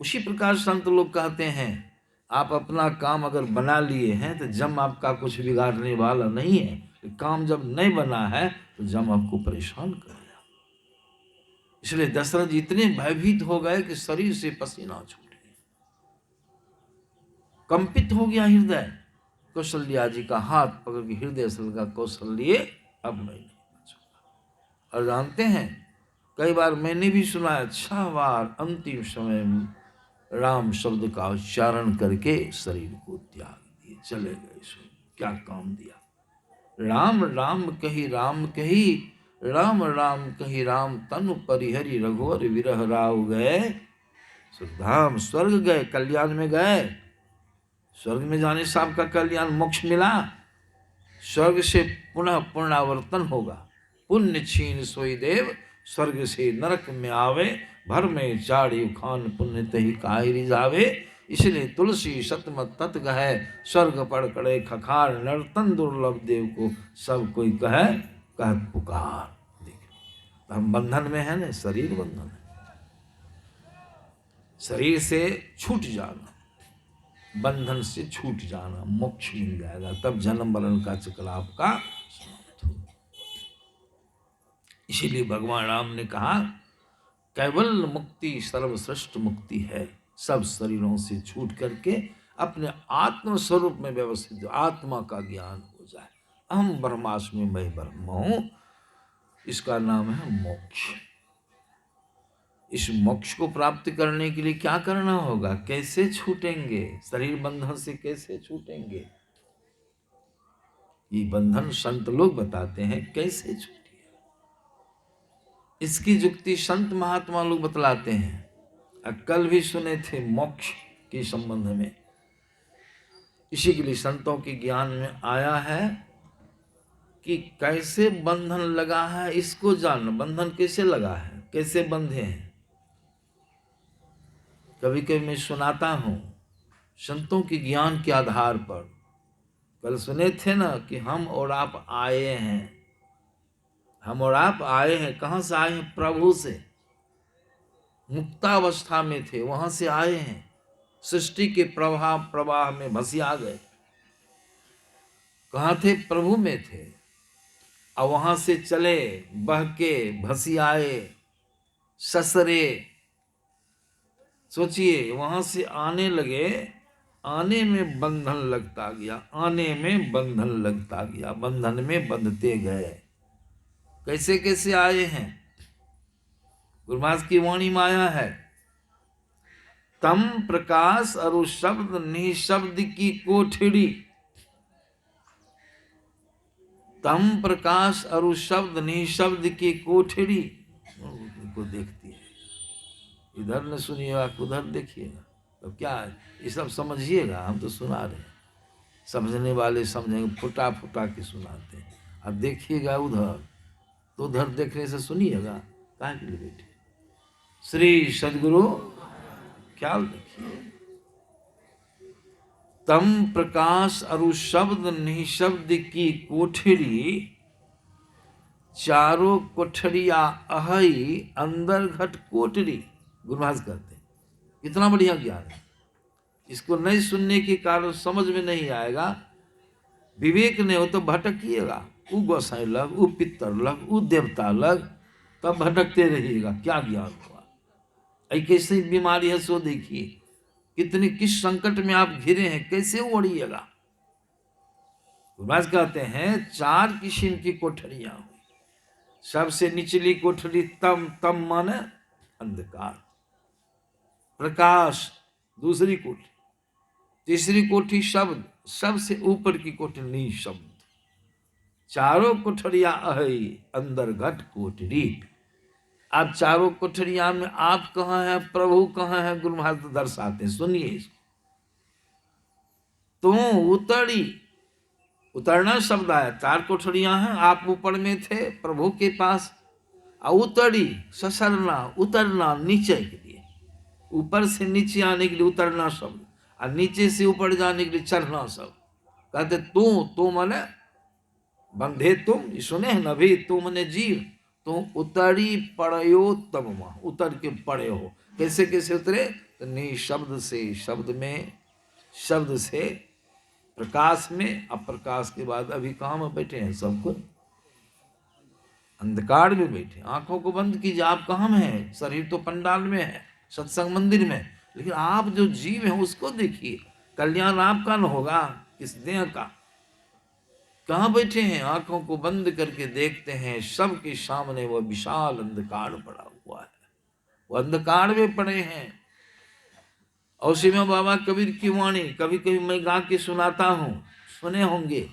उसी प्रकार संत लोग कहते हैं, आप अपना काम अगर बना लिए हैं तो जम आपका कुछ बिगाड़ने वाला नहीं है। काम जब नहीं बना है तो जम आपको परेशान करेगा। इसलिए दशरथ जी इतने भयभीत हो गए कि शरीर से पसीना छूट गया, कंपित हो गया हृदय। कौशल्या जी का हाथ पकड़ के हृदय से लगा, कौशल्य अब मैं नहीं बचूंगा। और जानते हैं, कई बार मैंने भी सुना है, 6 बार अंतिम समय राम शब्द का उच्चारण करके शरीर को त्याग दिए, चले गए। क्या काम दिया? राम राम कही राम कही, राम राम कही राम तनु परिहरि, रघुवर विरह राव गए सुधाम। स्वर्ग गए, कल्याण में गए। स्वर्ग में जाने से आपका कल्याण मोक्ष मिला, स्वर्ग से पुनः पुनरावर्तन होगा। पुण्य छीन सोई देव, स्वर्ग से नरक में आवे, भर में चाड़ी खान पुण्य तही काहि रिझावे। इसलिए तुलसी सतमत तत् गहे, स्वर्ग पड़ कड़े खखार, नर्तन दुर्लभ देव को सब कोई कहे कहत पुकार। देखिए हम बंधन में है ना, शरीर बंधन है, शरीर से छूट जाना, बंधन से छूट जाना, मोक्ष मिल जाएगा, तब जन्म मरण का चक्र आपका समाप्त हो। इसीलिए भगवान राम ने कहा कैवल्य मुक्ति सर्वश्रेष्ठ मुक्ति है। सब शरीरों से छूट करके अपने आत्म स्वरूप में व्यवस्थित आत्मा का ज्ञान हो जाए। अहम ब्रह्मास्मि मैं ब्रह्म हूं, इसका नाम है मोक्ष। इस मोक्ष को प्राप्त करने के लिए क्या करना होगा? कैसे छूटेंगे? शरीर बंधन से कैसे छूटेंगे? ये बंधन संत लोग बताते हैं कैसे छूटे। इसकी जुक्ति संत महात्मा लोग बतलाते हैं। कल भी सुने थे मोक्ष के संबंध में। इसी के लिए संतों के ज्ञान में आया है कि कैसे बंधन लगा है इसको जानना। बंधन कैसे लगा है, कैसे बंधे हैं। कभी कभी मैं सुनाता हूं संतों के ज्ञान के आधार पर। कल सुने थे ना कि हम और आप आए हैं। हम और आप आए हैं। कहां से आए हैं? प्रभु से। मुक्तावस्था में थे, वहां से आए हैं। सृष्टि के प्रवाह में भसिया गए। कहां थे? प्रभु में थे। और वहां से चले, बह के भसियाए, ससरे। सोचिए, वहां से आने लगे, आने में बंधन लगता गया, आने में बंधन लगता गया, बंधन में बंधते गए। कैसे कैसे आए हैं? गुरुमास की वाणी में आया है, तम प्रकाश अरु शब्द निशब्द की कोठड़ी। तम प्रकाश अरु शब्द निशब्द की कोठड़ी को देखती है। इधर न सुनिएगा, उधर देखिएगा। तो क्या है? ये सब समझिएगा, हम तो सुना रहे हैं। समझने वाले समझेंगे, फुटा फुटा के सुनाते हैं। अब देखिएगा उधर, तो उधर देखने से सुनिएगा। कहाँ के लिए बैठे? श्री सदगुरु ख्याल रखिए। तम प्रकाश अरु शब्द निशब्द की कोठरी, चारों कोठरिया अहई अंदर घट कोठरी। गुरुमहाराज कहते हैं, कितना बढ़िया ज्ञान है। इसको नहीं सुनने के कारण समझ में नहीं आएगा। विवेक नहीं हो तो भटकिएगा। उ गोसाई लग, उ पितर लग, उ देवता लग, तब भटकते रहिएगा। क्या ज्ञान हुआ? ऐसी कैसी बीमारी है सो देखिए। कितनी किस संकट में आप घिरे हैं, कैसे उड़िएगा। गुरुमहाराज कहते हैं, चार किस्म की कोठरियां हुई। सबसे निचली कोठरी तम, तम माने अंधकार, प्रकाश दूसरी कोठरी, तीसरी कोठरी शब्द, सबसे ऊपर की कोठरी निशब्द। चारों कोठरिया अहि अंदर घट कोठरी। आप चारों कोठरिया में आप कहाँ हैं, प्रभु कहाँ हैं? गुरु महाराज दर्शाते हैं, सुनिए इसको। तो उतरी, उतरना शब्द आया। चार कोठरियां हैं, आप ऊपर में थे प्रभु के पास। उतरी ससरना, उतरना नीचे के लिए। ऊपर से नीचे आने के लिए उतरना शब्द, और नीचे से ऊपर जाने के लिए चढ़ना शब्द। कहते तू मने बंधे तुम, सुने हैं नभी, तू मने जीव। तो उतरी पड़यो तब, उतर के पड़े हो। कैसे कैसे उतरे? तो निशब्द से, शब्द में, शब्द से प्रकाश में। अब प्रकाश के बाद अभी कहाँ में बैठे हैं? सबको अंधकार में बैठे। आंखों को बंद कीजिए। आप कहाँ में हैं? शरीर तो पंडाल में है, सत्संग मंदिर में, लेकिन आप जो जीव हैं उसको देखिए। कल्याण आपका न होगा, इस देह का। कहाँ बैठे हैं? आंखों को बंद करके देखते हैं, सबके सामने वह विशाल अंधकार पड़ा हुआ है। वो अंधकार में पड़े हैं। और उसी में बाबा कबीर की वाणी कभी कभी मैं गा के सुनाता हूँ, सुने होंगे।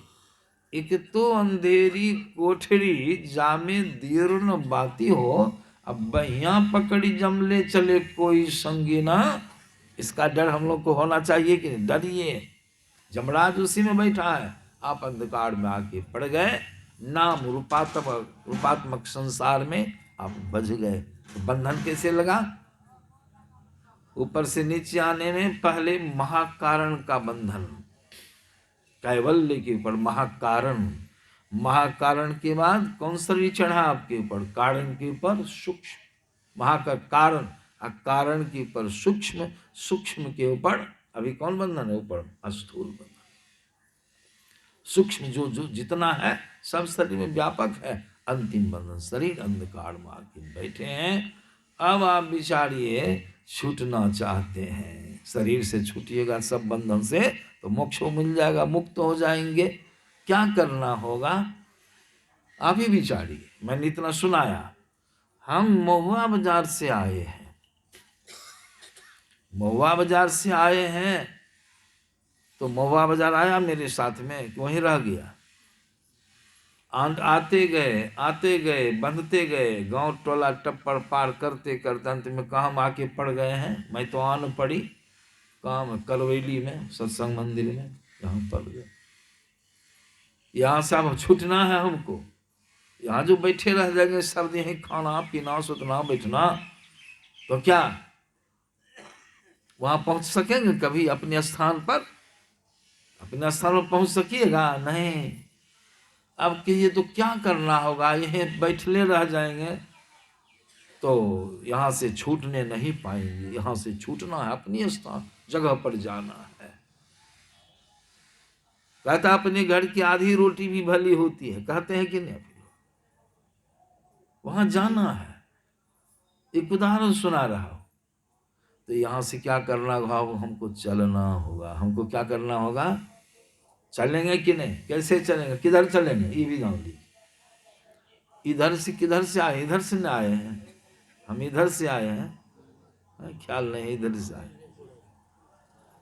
एक तो अंधेरी कोठरी जामे देर न बाती हो, अब बहिया पकड़ी जमले चले कोई संगी ना। इसका डर हम लोग को होना चाहिए कि नहीं? डरिए, जमराज उसी में बैठा है। आप अंधकार में आके पड़ गए, नाम रूपात्मक संसार में आप बज गए। तो बंधन कैसे लगा? ऊपर से नीचे आने में पहले महाकारण का बंधन, कैवल्य के ऊपर महाकारण। महाकारण के बाद कौन सा भी चढ़ा आपके ऊपर? कारण के ऊपर सूक्ष्म। महा का कारण, कारण के ऊपर सूक्ष्म, सूक्ष्म के ऊपर अभी कौन बंधन है? ऊपर स्थूल बंधन। सूक्ष्म जो जो जितना है सब शरीर में व्यापक है। अंतिम बंधन शरीर अंधकार में आके बैठे हैं। अब आप विचारिए, छूटना चाहते हैं, शरीर से छूटिएगा सब बंधन से तो मोक्ष मिल जाएगा, मुक्त हो जाएंगे। क्या करना होगा आप ही विचारिए। मैंने इतना सुनाया। हम महुआ बाजार से आए हैं, महुआ बाजार से आए हैं, तो महुआ बाजार आया मेरे साथ में कि वहीं रह गया। आते गए बंधते गए, गांव टोला टप्पड़ पार करते करते अंत में कहाँ हम आके पड़ गए हैं। मैं तो आन पड़ी कहाँ में, करवैली में सत्संग मंदिर में, यहाँ पड़ गए। यहाँ से अब छूटना है हमको। यहाँ जो बैठे रह जाएंगे सब दिन खाना पीना सुतना बैठना, तो क्या वहां पहुंच सकेंगे कभी अपने स्थान पर? अपने स्थान पर पहुंच सकिएगा? नहीं। अब कहिए तो क्या करना होगा? यहीं बैठले रह जाएंगे तो यहाँ से छूटने नहीं पाएंगे। यहाँ से छूटना है, अपनी स्थान जगह पर जाना है। कहता अपने घर की आधी रोटी भी भली होती है, कहते हैं कि नहीं? वहां जाना है। एक उदाहरण सुना रहा हूं। तो यहां से क्या करना होगा? हमको चलना होगा। हमको क्या करना होगा? चलेंगे कि नहीं? कैसे चलेंगे? किधर चलेंगे? ये भी गाँव ली। इधर से किधर से आए? इधर से ना आए हैं हम, इधर से आए हैं, ख्याल नहीं इधर से आए।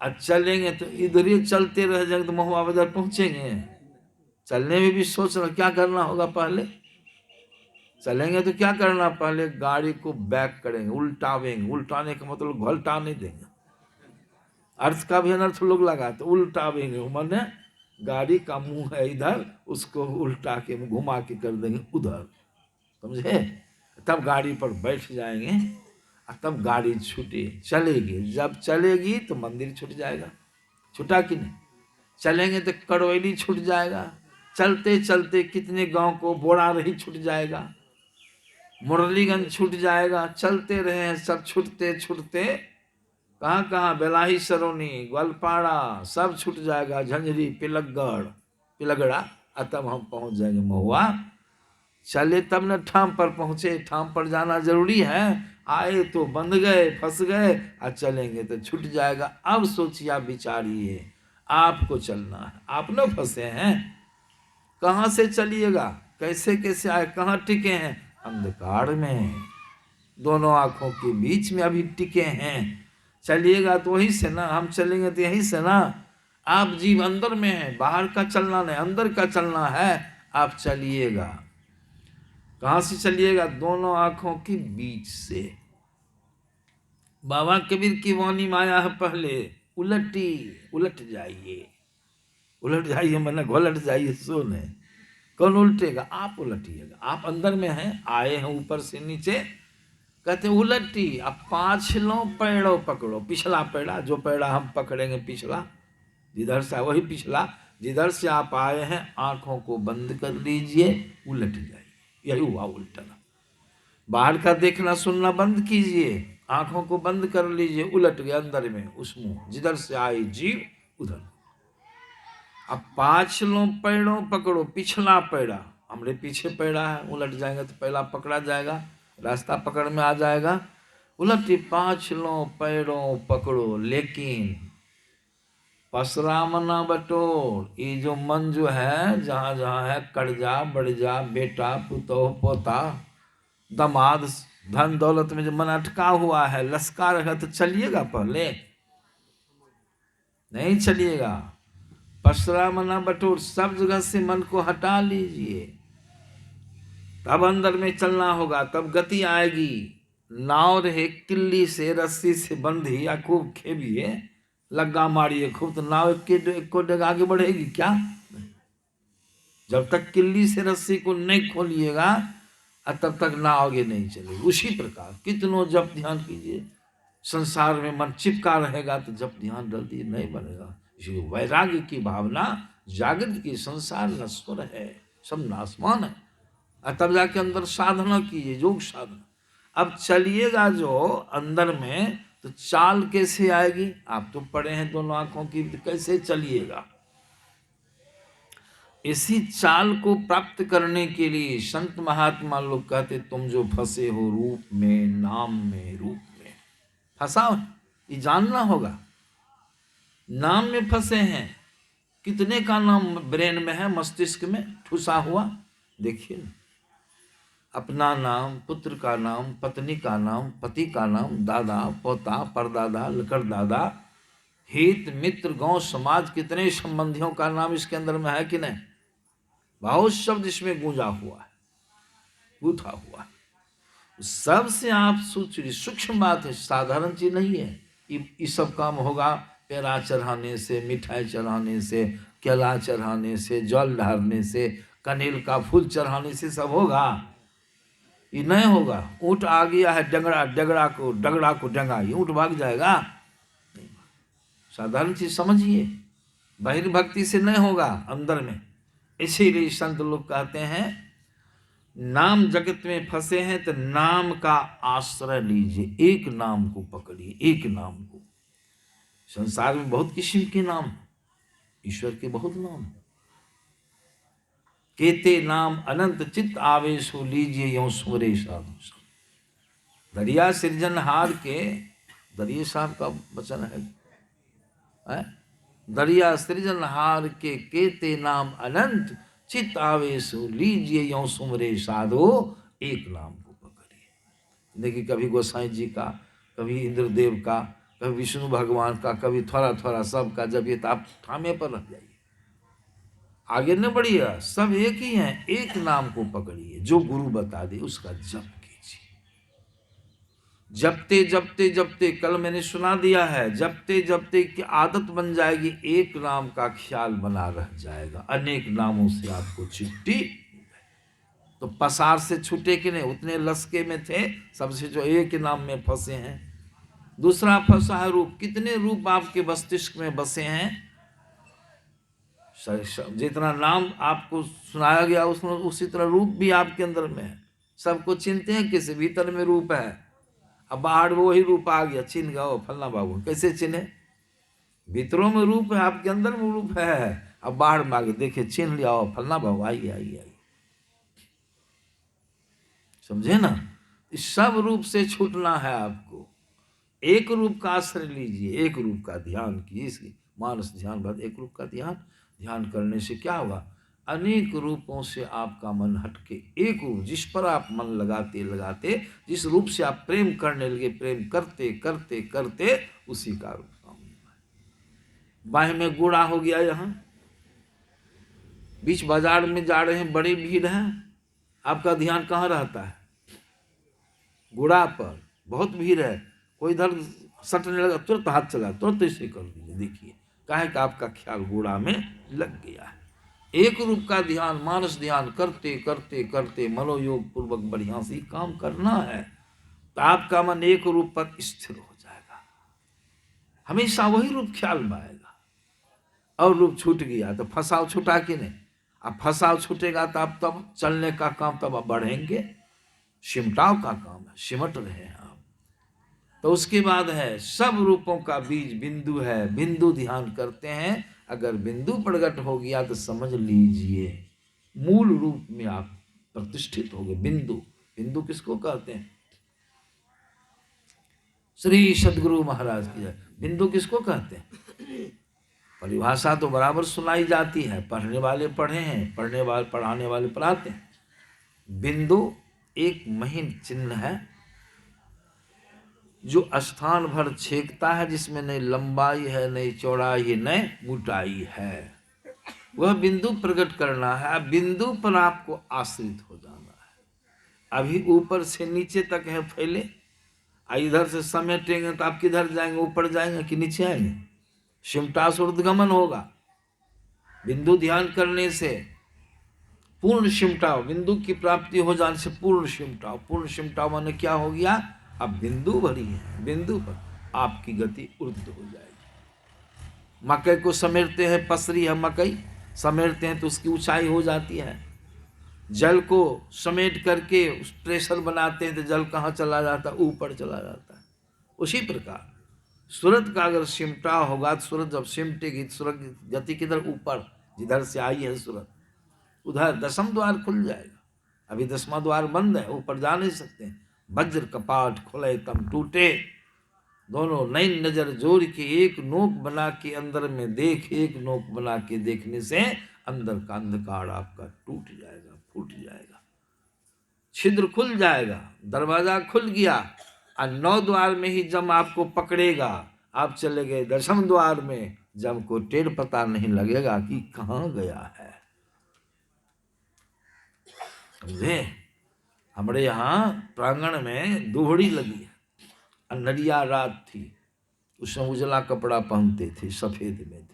आज चलेंगे तो इधर ही चलते रह जाएंगे तो महुआ बाजार पहुंचेंगे। चलने में भी सोच रहा क्या करना होगा। पहले चलेंगे तो क्या करना? पहले गाड़ी को बैक करेंगे, उल्टावेंगे। उल्टाने का मतलब घलटा नहीं देंगे, अर्थ का भी अनर्थ लोग लगाते। उल्टावेंगे माने गाड़ी का मुंह है इधर, उसको उल्टा के घुमा के कर देंगे उधर, समझे? तब गाड़ी पर बैठ जाएंगे और तब गाड़ी छूटे चलेगी। जब चलेगी तो मंदिर छूट जाएगा। छूटा कि नहीं? चलेंगे तो करवैली छूट जाएगा। चलते चलते कितने गांव को बोरा रही छूट जाएगा, मुरलीगंज छूट जाएगा। चलते रहे सब छूटते छूटते कहाँ कहाँ, बेलाही सरोनी ग्वालपाड़ा सब छूट जाएगा, झंझरी पिलगड़ा, तब हम पहुंच जाएंगे महुआ। चले तब न ठाम पर पहुंचे। ठाम पर जाना जरूरी है। आए तो बंध गए, फंस गए, और चलेंगे तो छूट जाएगा। अब सोचिए, आप विचारिए, आपको चलना है, आप न फंसे हैं। कहाँ से चलिएगा? कैसे कैसे आए? कहाँ टिके हैं? अंधकार में, दोनों आंखों के बीच में अभी टिके हैं। चलिएगा तो वहीं से ना, हम चलेंगे तो यहीं से ना। आप जीव अंदर में है, बाहर का चलना नहीं, अंदर का चलना है। आप चलिएगा। कहाँ से चलिएगा? दोनों आंखों के बीच से। बाबा कबीर की वाणी में आया है पहले, उलट जाइए। उलट जाइए मैंने घोलट जाइए, सोने। कौन उल्टेगा? आप उलटिएगा। आप अंदर में हैं, आए हैं ऊपर से नीचे। कहते उलटी, अब 5 लो पैड़ों पकड़ो। पिछला पैड़ा, जो पैड़ा हम पकड़ेंगे पिछला, जिधर से वही पिछला, जिधर से आप आए हैं आंखों को बंद कर लीजिए, उलट जाइए। यही हुआ उल्टना। बाहर का देखना सुनना बंद कीजिए, आंखों को बंद कर लीजिए, उलट गए अंदर में उस मुंह, जिधर से आए जीव उधर। अब 5 लो पैड़ों पकड़ो। पिछला पैड़ा, हमरे पीछे पैड़ा है, उलट जाएंगे तो पहला पकड़ा जाएगा, रास्ता पकड़ में आ जाएगा। उलटी 5 लो पैरों पकड़ो, लेकिन पसराम ना बटोर। ये जो मन जो है, जहाँ जहाँ है, कर्जा बड़जा, बेटा पुतोह पोता दामाद, धन दौलत में जो मन अटका हुआ है, लश्कार है, तो चलिएगा? पहले नहीं चलिएगा। पसराम ना बटोर, सब जगह से मन को हटा लीजिए, तब अंदर में चलना होगा, तब गति आएगी। नाव रहे किल्ली से, रस्सी से बंधी, या खूब खेबिए, लग्गा मारिए खूब, तो नाव को आगे बढ़ेगी क्या? जब तक किल्ली से रस्सी को नहीं खोलिएगा तब तक नाव आगे नहीं चलेगी। उसी प्रकार कितनों जब ध्यान कीजिए, संसार में मन चिपका रहेगा तो जब ध्यान जल्दी नहीं बनेगा। इसलिए वैराग्य की भावना जागृत की, संसार नश्वर है, सब नासमान है। तब जाके अंदर साधना कीजिए, योग साधना। अब चलिएगा जो अंदर में, तो चाल कैसे आएगी? आप तो पड़े हैं दोनों आंखों की, तो कैसे चलिएगा? इसी चाल को प्राप्त करने के लिए संत महात्मा लोग कहते, तुम जो फंसे हो रूप में, नाम में, रूप में फंसा हो, ये जानना होगा। नाम में फंसे हैं, कितने का नाम ब्रेन में है, मस्तिष्क में ठुसा हुआ। देखिए ना, अपना नाम, पुत्र का नाम, पत्नी का नाम, पति का नाम, दादा, पोता, परदादा, लकड़दादा, हित मित्र, गांव समाज, कितने संबंधियों का नाम इसके अंदर में है कि नहीं। बहुत शब्द इसमें गूंजा हुआ है, गूंथा हुआ है। सबसे आप सोचिए, सूक्ष्म बात है, साधारण चीज नहीं है। ये सब काम होगा पेड़ा चढ़ाने से, मिठाई चढ़ाने से, केला चढ़ाने से, जल ढारने से, कनेल का फूल चढ़ाने से सब होगा। ये नहीं होगा। ऊँट आ गया है, डगड़ा को डंगा, ये ऊँट भाग जाएगा। साधारण चीज समझिए, बहिर्भक्ति से नहीं होगा, अंदर में। इसीलिए संत लोग कहते हैं, नाम जगत में फंसे हैं तो नाम का आश्रय लीजिए, एक नाम को पकड़िए, एक नाम को। संसार में बहुत किस्म के नाम, ईश्वर के बहुत नाम। केते नाम अनंत चित्त आवेश हो, लीजिए यों सुमरे साधु संग। दरिया सृजनहार के, दरिया साहब का वचन है, दरिया सृजनहार के केते नाम अनंत चित्त आवेश हो, लीजिए यों सुमरे साधो, एक नाम को पकड़िए। देखिए, कभी गोसाई जी का, कभी इंद्रदेव का, कभी विष्णु भगवान का, कभी थोड़ा थोड़ा सबका जब ये, तो आप थामे पर रह जाइए, आगे न बढ़िए। सब एक ही हैं, एक नाम को पकड़िए, जो गुरु बता दे उसका जप कीजिए। जपते जपते जपते, कल मैंने सुना दिया है, जपते जपते की आदत बन जाएगी, एक नाम का ख्याल बना रह जाएगा। अनेक नामों से आपको छुट्टी, तो पसार से छूटे कि नहीं, उतने लसके में थे सबसे जो एक नाम में फंसे हैं। दूसरा फंसा है रूप, कितने रूप आपके मस्तिष्क में बसे हैं। जितना नाम आपको सुनाया गया उसमें उसी तरह रूप भी आपके अंदर में है। सबको चिन्हते हैं, किसी भीतर में रूप है, अब बाहर वो ही रूप आ गया, चिन्ह गया फलना बाबू। कैसे चिन्हे? भीतरों में रूप है, आपके अंदर में रूप है, अब बाहर में आगे देखे, चिन्ह लिया फलना बाबू, आइए आइए आइए। समझे ना? इस सब रूप से छूटना है आपको। एक रूप का आश्रय लीजिए, एक रूप का ध्यान कीजिए। मानस ध्यान बाद एक रूप का ध्यान करने से क्या होगा, अनेक रूपों से आपका मन हटके एक रूप, जिस पर आप मन लगाते लगाते, जिस रूप से आप प्रेम करने लगे, प्रेम करते करते करते उसी का रूप सामने आए। बाएं में गुड़ा हो गया, यहाँ बीच बाजार में जा रहे हैं, बड़ी भीड़ है, आपका ध्यान कहाँ रहता है? गुड़ा पर, बहुत भीड़ है, कोई इधर सटने लगा, तुरंत हाथ चला, तुरंत इसे कर दीजिए। देखिए, काहे का आपका ख्याल गुड़ा में लग गया है। एक रूप का ध्यान, मानस ध्यान करते करते करते मनोयोग पूर्वक बढ़िया से काम करना है, तो आपका मन एक रूप पर स्थिर हो जाएगा, हमेशा वही रूप ख्याल में आएगा। और रूप छूट गया तो फंसाव छूटा कि नहीं? अब फंसाव छूटेगा तो आप तब चलने का काम, तब आप बढ़ेंगे। सिमटाव का काम है, सिमट रहे हैं आप। तो उसके बाद है, सब रूपों का बीज बिंदु है, बिंदु ध्यान करते हैं। अगर बिंदु प्रकट हो गया तो समझ लीजिए मूल रूप में आप प्रतिष्ठित हो गए। बिंदु, बिंदु किसको कहते हैं? श्री सदगुरु महाराज की जय। बिंदु किसको कहते हैं? परिभाषा तो बराबर सुनाई जाती है, पढ़ने वाले पढ़े हैं, पढ़ने वाले पढ़ाने वाले पढ़ाते हैं। बिंदु एक महीन चिन्ह है, जो स्थान भर छेकता है, जिसमें नहीं लंबाई है, नहीं चौड़ाई है, नहीं मोटाई है। वह बिंदु प्रकट करना है। बिंदु पर आपको आश्रित हो जाना है। अभी ऊपर से नीचे तक है फैले, इधर से समेटेंगे तो आप किधर जाएंगे? ऊपर जाएंगे कि नीचे आएंगे? सिमटा ऊर्ध्वगमन होगा। बिंदु ध्यान करने से पूर्ण सिमटाव, बिंदु की प्राप्ति हो जाने से पूर्ण सिमटाव। पूर्ण सिमटाव माने क्या हो गया? अब बिंदु भरी है, बिंदु पर आपकी गति ऊर्ध्व हो जाएगी। मकई को समेटते हैं, पसरी है मकई, समेटते हैं तो उसकी ऊंचाई हो जाती है। जल को समेट करके उस प्रेशर बनाते हैं तो जल कहाँ चला जाता है? ऊपर चला जाता है। उसी प्रकार सूरत का अगर सिमटा होगा तो सूरत जब सिमटेगी, सूरत की गति किधर? ऊपर, जिधर से आई है सूरत उधर 10वां द्वार खुल जाएगा। अभी 10वां द्वार बंद है, ऊपर जा नहीं सकते। वज्र कपाट खुले तम टूटे, दोनों नई नजर जोड़ के एक नोक बना के अंदर में देख, एक नोक बना के देखने से अंदर का अंधकार आपका टूट जाएगा, फूट जाएगा, छिद्र खुल जाएगा, दरवाजा खुल गया। और 9 द्वार में ही जम आपको पकड़ेगा। आप चले गए 10वें द्वार में, जम को टेढ़ पता नहीं लगेगा कि कहाँ गया है। समझे? हमारे यहाँ प्रांगण में दुहड़ी लगी है, अंधरिया रात थी, उसमें उजला कपड़ा पहनते थे, सफेद में थे।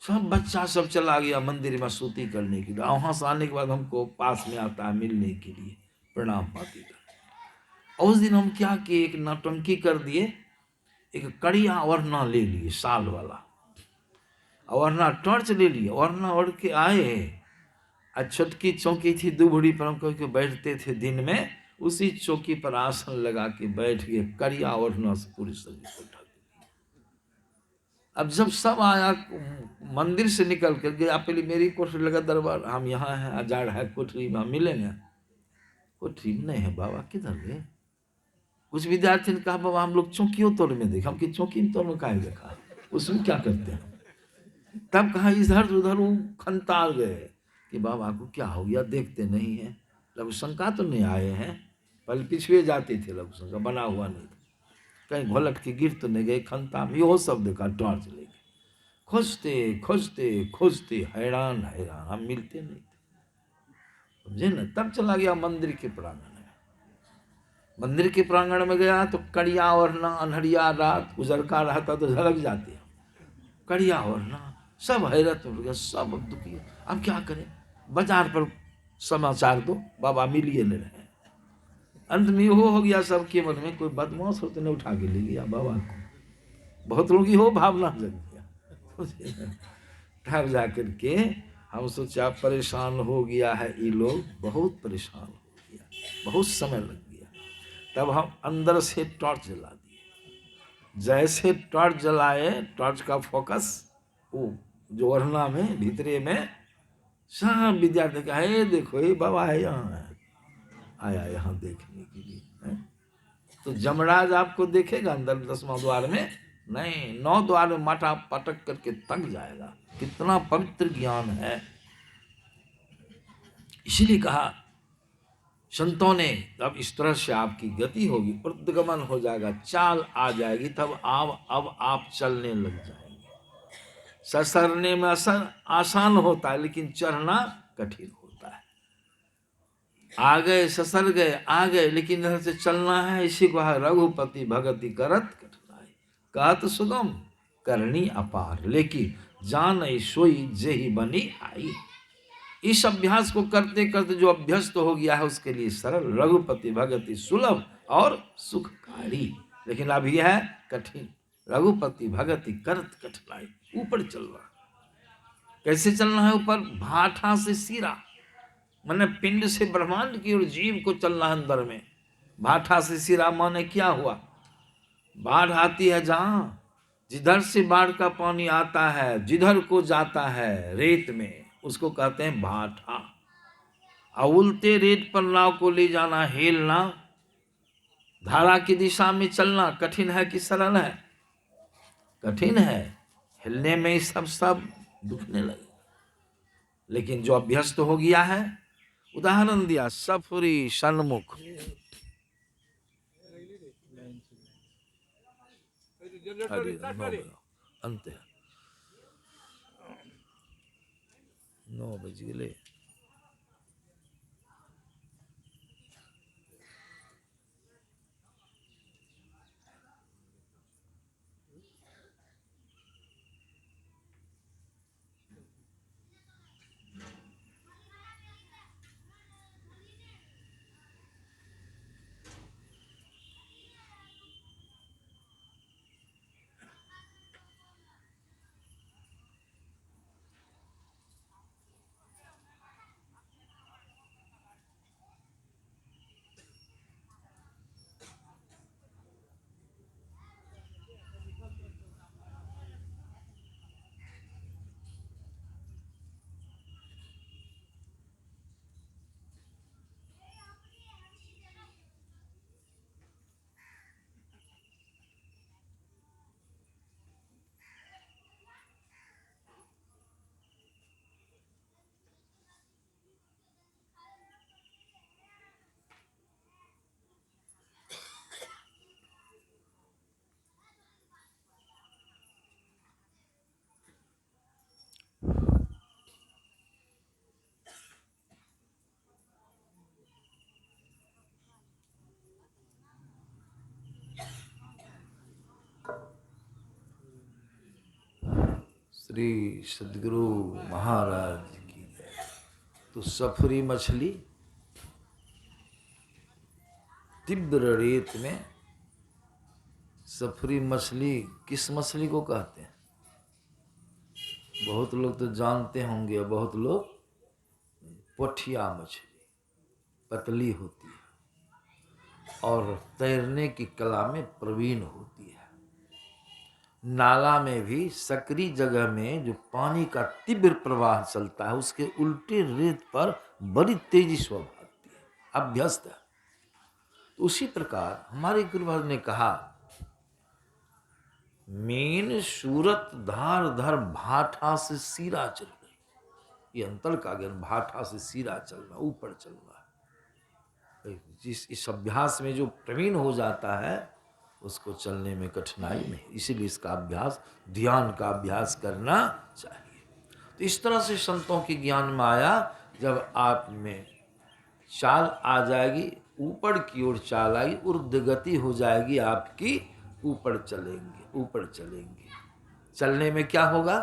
सब बच्चा सब चला गया मंदिर में स्तुति करने के लिए। वहां से आने के बाद हमको पास में आता है मिलने के लिए, प्रणाम पाती कर। उस दिन हम क्या किए, एक नौटंकी कर दिए, एक कड़िया वरना ले लिए साल वाला, वरना टॉर्च ले लिए, वरना ओढ़ के आए। और छोटकी चौकी थी दुबड़ी पर, हम कह के बैठते थे दिन में, उसी चौकी पर आसन लगा के बैठ गए, कड़िया ओढ़ना से पूरी शरीर को ढक। अब जब सब आया मंदिर से निकल कर गया, पहले मेरी कोठरी लगा दरबार, हम यहाँ हैं, आजाड़ है कोठरी में, हम मिलेंगे। कोठरी में नहीं है बाबा, किधर गए? कुछ विद्यार्थी ने कहा बाबा हम लोग चौकियों तोड़ में देखा। हम कि चौकी में तोड़ में काहे देखा, उसमें क्या करते हैं? तब कहा इधर उधर वो खंतार गए कि बाबा को क्या हो गया, देखते नहीं है। लघु शंका तो नहीं आए हैं, पहले पिछुए जाते थे, लघु शंका बना हुआ नहीं था, कहीं घोलट के गिर तो नहीं गए खंता में, वो सब देखा टॉर्च लेके। खोजते खोजते खोजते हैरान हैरान, हम मिलते नहीं थे। समझे ना? तब चला गया मंदिर के प्रांगण में। मंदिर के प्रांगण में गया तो कड़िया वरना, अनहरिया रात, उजरका रहता तो झलक जाते, कड़िया वरना, सब हैरत में गया, सब दुखी। अब क्या करें? बाजार पर समाचार दो, बाबा मिलिए ले रहे हैं। अंत में वो हो गया सबके मन में, कोई बदमाश हो तो नहीं उठा के ले गया बाबा को। बहुत लोग की हो भावना जग गया। तब जा करके हम सोचा परेशान हो गया है ये लोग, बहुत परेशान हो गया, बहुत समय लग गया। तब हम अंदर से टॉर्च जला दिए। जैसे टॉर्च जलाए, टॉर्च का फोकस वो जो वरना में भीतरे में, सब विद्यार्थी का है देखो ये बाबा है, यहाँ है, आया यहाँ देखने के लिए है? तो जमराज आपको देखेगा अंदर 10वां द्वार में नहीं, 9 द्वार में माटा पटक करके तक जाएगा। कितना पवित्र ज्ञान है। इसीलिए कहा संतों ने, अब इस तरह से आपकी गति होगी, उर्दगमन हो जाएगा, चाल आ जाएगी, तब अब आप चलने लग जाएंगे। ससरने में आसान होता है, लेकिन चढ़ना कठिन होता है। आ गए, ससर गए, आ गए, लेकिन इधर से चलना है। इसी को है रघुपति भगति करत कठिनाई, कहत सुगम करनी अपार, लेकिन जान सोई जेहि बनी आई। इस अभ्यास को करते करते जो अभ्यस्त हो गया है उसके लिए सरल, रघुपति भगति सुलभ और सुखकारी। लेकिन अब यह है कठिन, रघुपति भगति करत कठिनाई। ऊपर चलना, कैसे चलना है ऊपर? भाठा से सिरा, माने पिंड से ब्रह्मांड की ओर जीव को चलना है अंदर में। भाठा से सिरा माने क्या हुआ? बाढ़ आती है जहां, जिधर से बाढ़ का पानी आता है, जिधर को जाता है रेत में, उसको कहते हैं भाठा। उल्टे रेत पर नाव को ले जाना, हेलना, धारा की दिशा में चलना कठिन है कि सरल है? कठिन है। हिलने में ही सब दुखने लगे। लेकिन जो अभ्यस्त हो गया है, उदाहरण दिया सफरी सन्मुख, अरे अंत है 9 बज गए। श्री सद्गुरु महाराज की जय। तो सफरी मछली तीव्र रेत में, सफरी मछली किस मछली को कहते हैं? बहुत लोग तो जानते होंगे, बहुत लोग पोठिया मछली पतली होती है और तैरने की कला में प्रवीण होती है। नाला में भी सकरी जगह में जो पानी का तीव्र प्रवाह चलता है, उसके उल्टे रेत पर बड़ी तेजी से भागती है, अभ्यस्त है। तो उसी प्रकार हमारे गुरुवार ने कहा, मीन सूरत धार धर भाठा से सीरा चल रही। ये अंतर का ज्ञान, भाठा से सीरा चलना, ऊपर चलना। जिस इस अभ्यास में जो प्रवीण हो जाता है उसको चलने में कठिनाई नहीं, इसीलिए इसका अभ्यास, ध्यान का अभ्यास करना चाहिए। तो इस तरह से संतों के ज्ञान में आया, जब आप में चाल आ जाएगी, ऊपर की ओर चाल आएगी, ऊर्ध्व गति हो जाएगी आपकी, ऊपर चलेंगे, ऊपर चलेंगे। चलने में क्या होगा?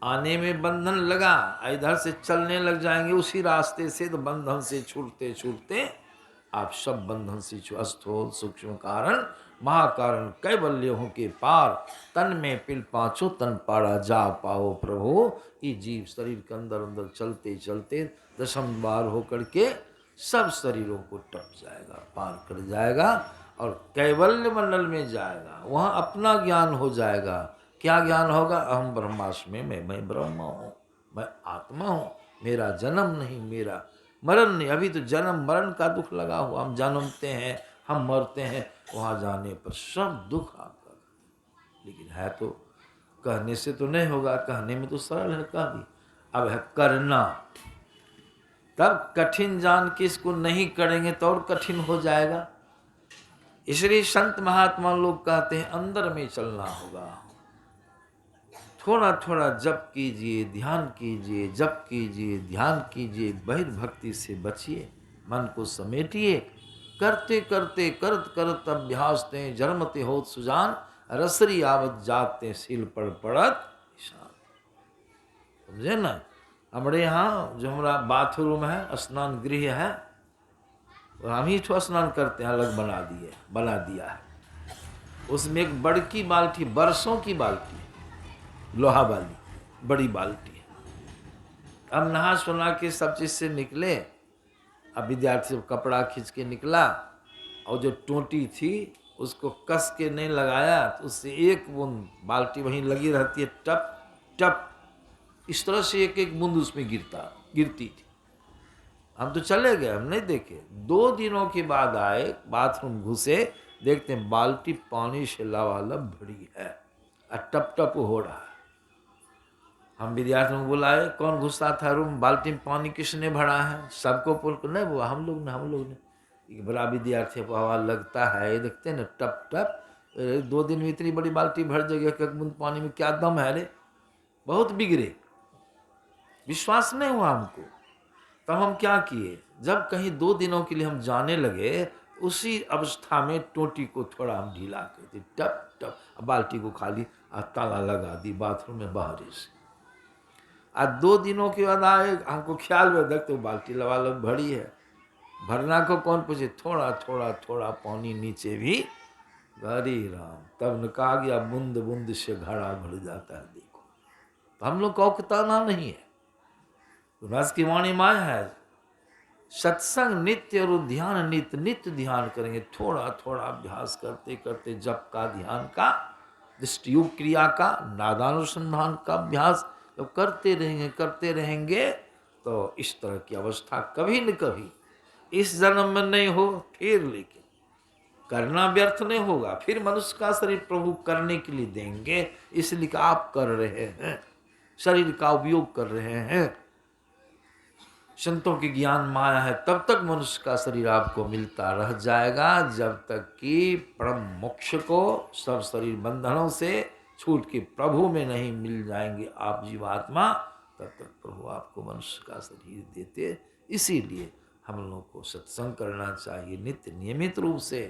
आने में बंधन लगा, इधर से चलने लग जाएंगे उसी रास्ते से, तो बंधन से छूटते छूटते आप सब बंधन से स्थूल सूक्ष्म कारण महाकारण कैवल्य हो के पार, तन में पिल पाँचों तन पारा जा पाओ प्रभु। ये जीव शरीर के अंदर अंदर चलते चलते दशम बार होकर के सब शरीरों को टप जाएगा, पार कर जाएगा और कैवल्य मंडल में जाएगा। वहाँ अपना ज्ञान हो जाएगा। क्या ज्ञान होगा? अहम ब्रह्मास्मि में, मैं ब्रह्म हूँ, मैं आत्मा हूँ, मेरा जन्म नहीं, मेरा मरण नहीं। अभी तो जन्म मरण का दुख लगा हुआ, हम जन्मते हैं, हम मरते हैं, वहाँ जाने पर सब दुख आपका। लेकिन है तो कहने से तो नहीं होगा, कहने में तो सरल है, कह दी। अब है करना, तब कठिन जान के इसको नहीं करेंगे तो और कठिन हो जाएगा। इसलिए संत महात्मा लोग कहते हैं अंदर में चलना होगा। थोड़ा थोड़ा जप कीजिए, ध्यान कीजिए, जप कीजिए, ध्यान कीजिए, बहिर्भक्ति से बचिए, मन को समेटिए। करते करते करत करत अभ्यास ते जन्मते होत सुजान, रसरी आवत जाते सील पड़ पड़त ईशान। समझे ना? हमारे यहाँ जो हमारा बाथरूम है, स्नान गृह है, हम ही तो स्नान करते हैं, अलग बना दिया है। उसमें एक बड़की बाल्टी, बरसों की बाल्टी, लोहा वाली बड़ी बाल्टी है। अब नहा सुना के सब चीज से निकले, अब विद्यार्थी कपड़ा खींच के निकला और जो टोटी थी उसको कस के नहीं लगाया, तो उससे एक बूंद, बाल्टी वहीं लगी रहती है, टप टप, इस तरह से एक एक बूंद उसमें गिरती थी। हम तो चले गए, हम नहीं देखे। 2 दिनों के बाद आए, बाथरूम घुसे, देखते हैं बाल्टी पानी से लबालब भरी है और टप टप हो रहा है। हम विद्यार्थियों को बुलाए, कौन घुसा था रूम, बाल्टी में पानी किसने भरा है? सबको पुल को नहीं बुआ, हम लोग ने। एक बड़ा विद्यार्थी को आवाज लगता है, ये देखते हैं ना टप टप, 2 दिन में इतनी बड़ी बाल्टी भर जाएगी, एक बूंद पानी में क्या दम है रे? बहुत बिगड़े, विश्वास नहीं हुआ हमको। तब हम क्या किए, जब कहीं 2 दिनों के लिए हम जाने लगे, उसी अवस्था में टोटी को थोड़ा हम ढीला कर दी, टप टप, बाल्टी को खाली ताला लगा दी बाथरूम में बाहर से। आज 2 दिनों के बाद आए, हमको ख्याल में देखते बाल्टी लबालब भरी है। भरना को कौन पूछे, थोड़ा थोड़ा थोड़ा पानी नीचे भी, हरि राम। तब न कहा गया बूंद बूंद से घड़ा भर जाता है। देखो, तो हम लोग को औकताना नहीं है। रस की वाणी माया है, सत्संग नित्य और ध्यान नित्य, नित्य ध्यान करेंगे। थोड़ा थोड़ा अभ्यास करते करते जप का, ध्यान का, दृष्टियोग क्रिया का, नादानुसंधान का अभ्यास तो करते रहेंगे तो इस तरह की अवस्था कभी न कभी इस जन्म में नहीं हो, फिर लेकिन करना व्यर्थ नहीं होगा। फिर मनुष्य का शरीर प्रभु करने के लिए देंगे, इसलिए आप कर रहे हैं, शरीर का उपयोग कर रहे हैं। संतों की ज्ञान माया है, तब तक मनुष्य का शरीर आपको मिलता रह जाएगा, जब तक कि परम मोक्ष को सब शरीर बंधनों से छूट के प्रभु में नहीं मिल जाएंगे आप जीवात्मा, तब तक प्रभु आपको मनुष्य का शरीर देते। इसीलिए हम लोगों को सत्संग करना चाहिए नित्य नियमित रूप से।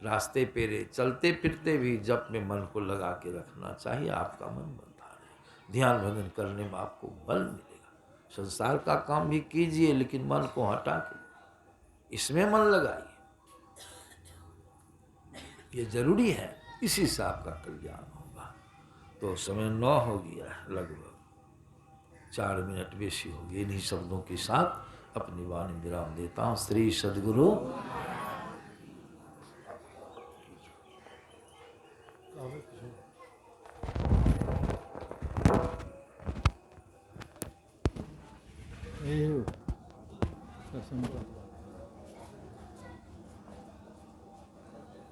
रास्ते पेरे चलते फिरते भी जप में मन को लगा के रखना चाहिए। आपका मन बनता रहे, ध्यान भजन करने में आपको बल मिलेगा। संसार का काम भी कीजिए लेकिन मन को हटा के इसमें मन लगाइए, ये जरूरी है, इसी से आपका कल्याण होगा। तो समय 9 हो गया है, लगभग 4 मिनट बेशी हो गए। इन्हीं शब्दों के साथ अपनी वाणी विराम देता हूँ। श्री सद्गुरु Ayo, kita sempat.